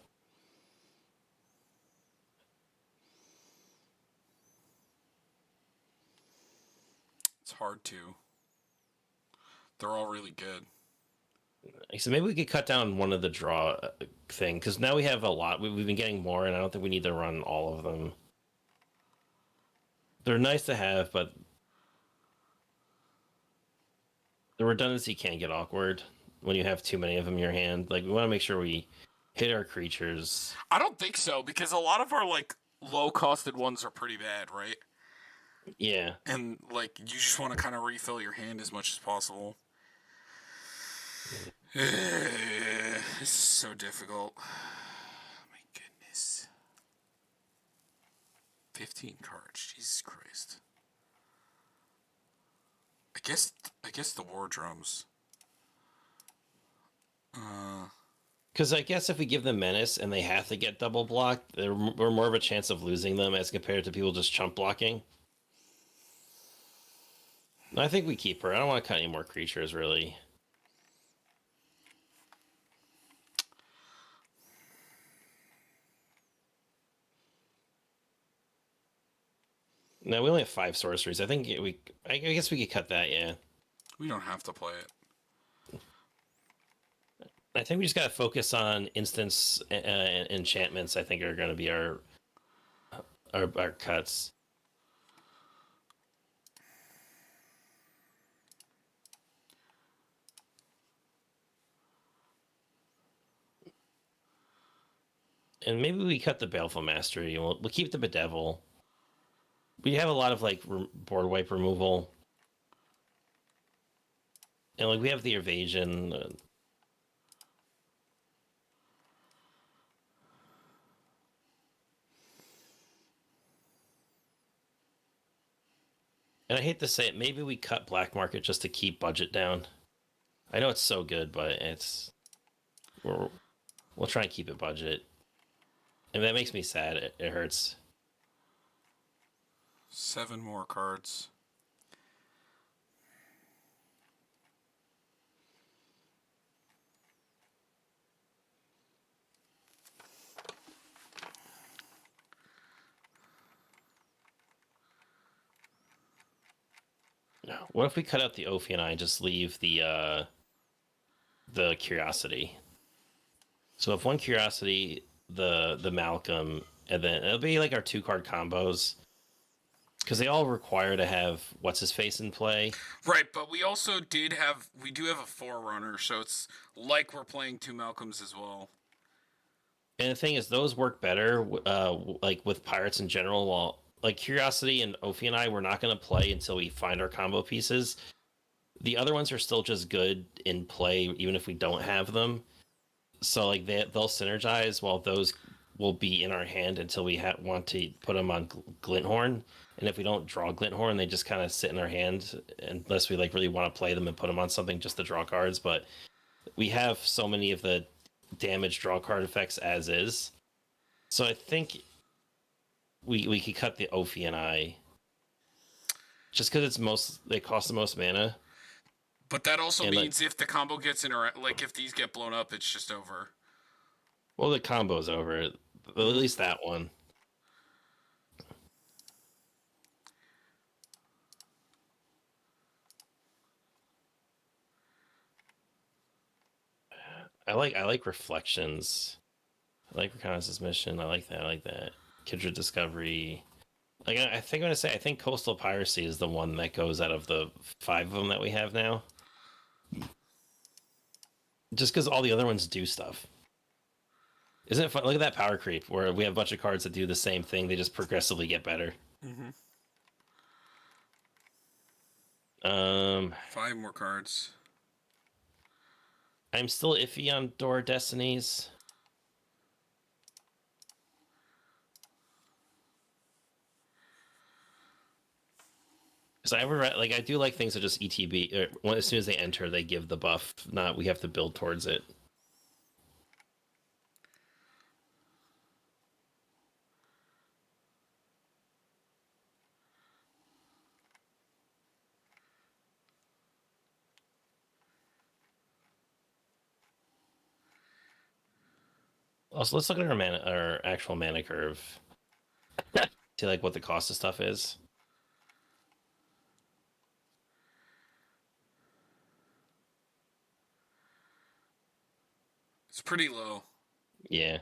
It's hard to. They're all really good. So maybe we could cut down one of the draw thing because now we have a lot. We've been getting more, and I don't think we need to run all of them. They're nice to have, but the redundancy can get awkward when you have too many of them in your hand. Like we want to make sure we hit our creatures. I don't think so because a lot of our like low costed ones are pretty bad, right? Yeah. And like you just want to kind of refill your hand as much as possible. This is so difficult. My goodness. 15 cards. Jesus Christ. I guess the war drums. Because I guess if we give them menace and they have to get double blocked, we're more of a chance of losing them as compared to people just chump blocking. I think we keep her. I don't want to cut any more creatures, really. No, we only have 5 sorceries. I guess we could cut that, yeah. We don't have to play it. I think we just gotta focus on instance enchantments. I think are going to be our cuts. And maybe we cut the Baleful Mastery. We'll keep the Bedevil. we have a lot of like board wipe removal, and like we have the evasion. And I hate to say it, maybe we cut black market just to keep budget down. I know it's so good, but we'll try and keep it budget. And that makes me sad. It hurts. 7 more cards. What if we cut out the Ophi and I and just leave the curiosity? So if one curiosity, the Malcolm, and then it'll be like our 2-card combos. Because they all require to have what's his face in play. Right, but we also do have a Forerunner, so it's like we're playing 2 Malcolms as well. And the thing is, those work better, like with pirates in general. While like Curiosity and Ophi and I, we're not going to play until we find our combo pieces. The other ones are still just good in play, even if we don't have them. So like they'll synergize, while those will be in our hand until we want to put them on Glinthorn. And if we don't draw Glinthorn, they just kind of sit in our hand unless we like really want to play them and put them on something just to draw cards. But we have so many of the damage draw card effects as is. So I think we could cut the Ophi and I just because they cost the most mana. But that also means if the combo gets like if these get blown up, it's just over. Well, the combo's over. At least that one. I like Reflections. I like Reconnaissance Mission. I like that. Kindred Discovery. Like I think I'm gonna say I think Coastal Piracy is the one that goes out of the 5 of them that we have now. Just because all the other ones do stuff. Isn't it fun? Look at that power creep where we have a bunch of cards that do the same thing. They just progressively get better. Mm-hmm. 5 more cards. I'm still iffy on Door Destinies. Because I do like things that just ETB. As soon as they enter, they give the buff. Not we have to build towards it. Also, let's look at our actual mana curve. See like what the cost of stuff is. It's pretty low. Yeah.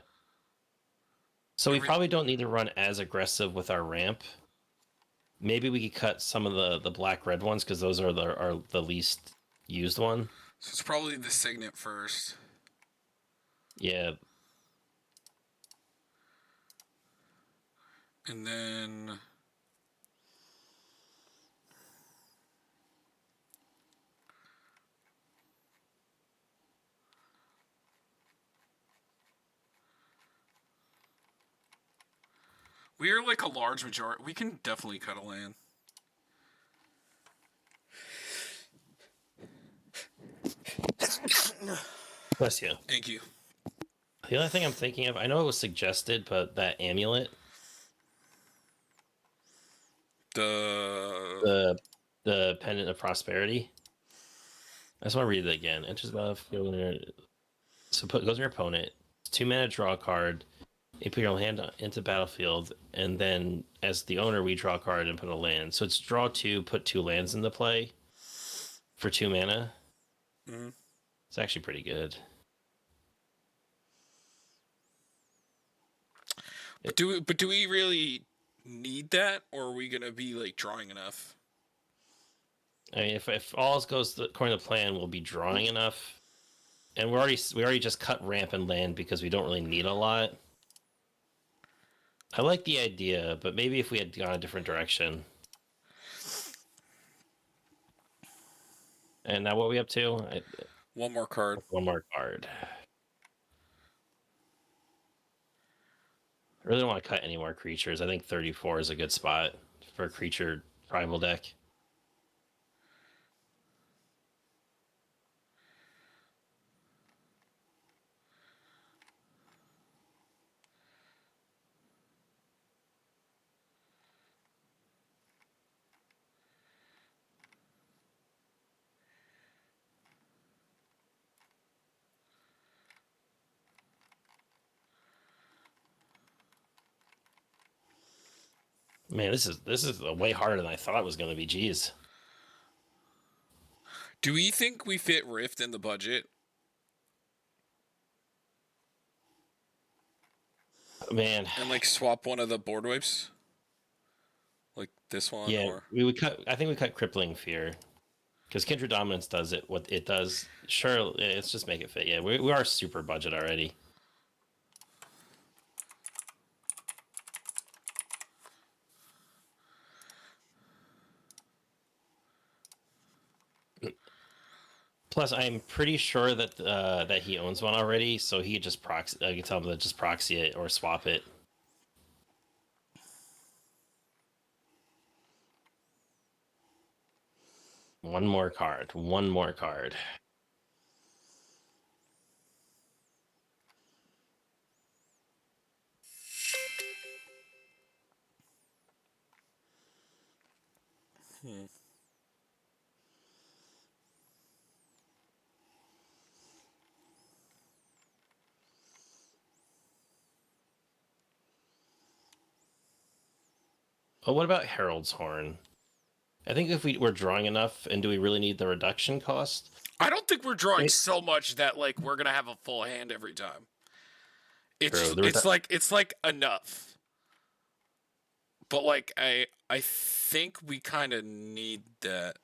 So we probably don't need to run as aggressive with our ramp. Maybe we could cut some of the black-red ones because those are the least used one. So it's probably the Signet first. Yeah. And then we are like a large majority. We can definitely cut a land. Bless you. Thank you. The other thing I'm thinking of, I know it was suggested, but that amulet. The Pendant of Prosperity. I just want to read it again. Enters battlefield. So goes in your opponent. 2 mana, draw a card. You put your hand into battlefield, and then as the owner, we draw a card and put a land. So it's draw 2, put 2 lands into play for 2 mana. Mm-hmm. It's actually pretty good. But do we really need that, or are we gonna be like drawing enough? I mean, if all goes according to plan, we'll be drawing enough, and we already just cut ramp and land because we don't really need a lot. I like the idea, but maybe if we had gone a different direction. And now what are we up to? One more card. One more card. I really don't want to cut any more creatures. I think 34 is a good spot for a creature primal deck. Man, this is way harder than I thought it was going to be. Jeez. Do we think we fit Rift in the budget? Man. And like swap one of the board wipes? Like this one? Yeah, Or... we would cut. I think we cut Crippling Fear. Because Kindred Dominance does it. What it does. Sure, let's just make it fit. Yeah, we are super budget already. Plus, I'm pretty sure that that he owns one already, so he could just proxy. I can tell him to just proxy it or swap it. One more card. One more card. Oh, what about Herald's Horn? I think if we were drawing enough, and do we really need the reduction cost? I don't think we're drawing so much that like we're gonna have a full hand every time. It's like enough. But like I think we kind of need that.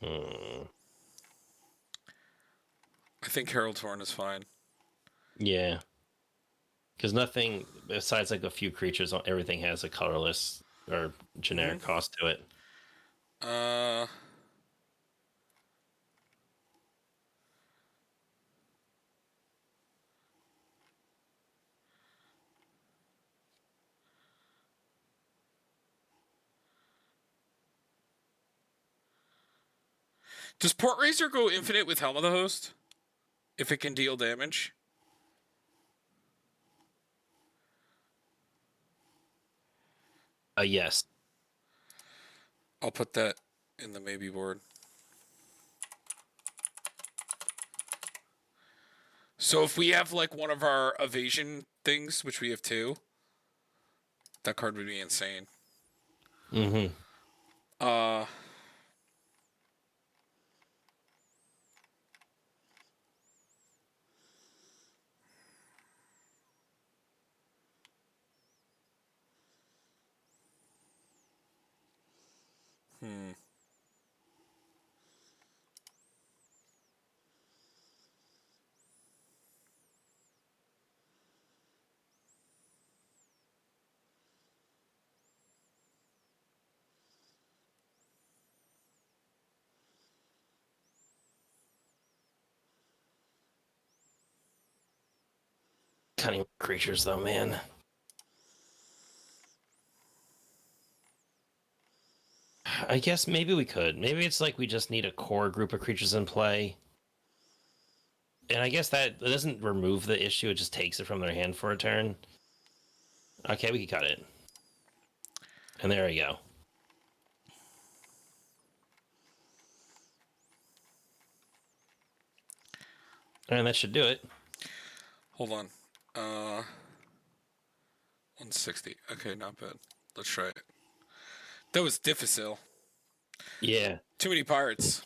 I think Herald's Horn is fine. Yeah. Because nothing besides like a few creatures, everything has a colorless or generic cost to it. Does Port Racer go infinite with Helm of the Host? If it can deal damage? Yes. I'll put that in the maybe board. So if we have like one of our evasion things, which we have two, that card would be insane. Mm-hmm. Cunning creatures, though, man. I guess maybe we could. Maybe it's like we just need a core group of creatures in play. And I guess that doesn't remove the issue, it just takes it from their hand for a turn. Okay, we can cut it. And there we go. And that should do it. Hold on. 160. Okay, not bad. Let's try it. That was difficile. Yeah. Too many pirates.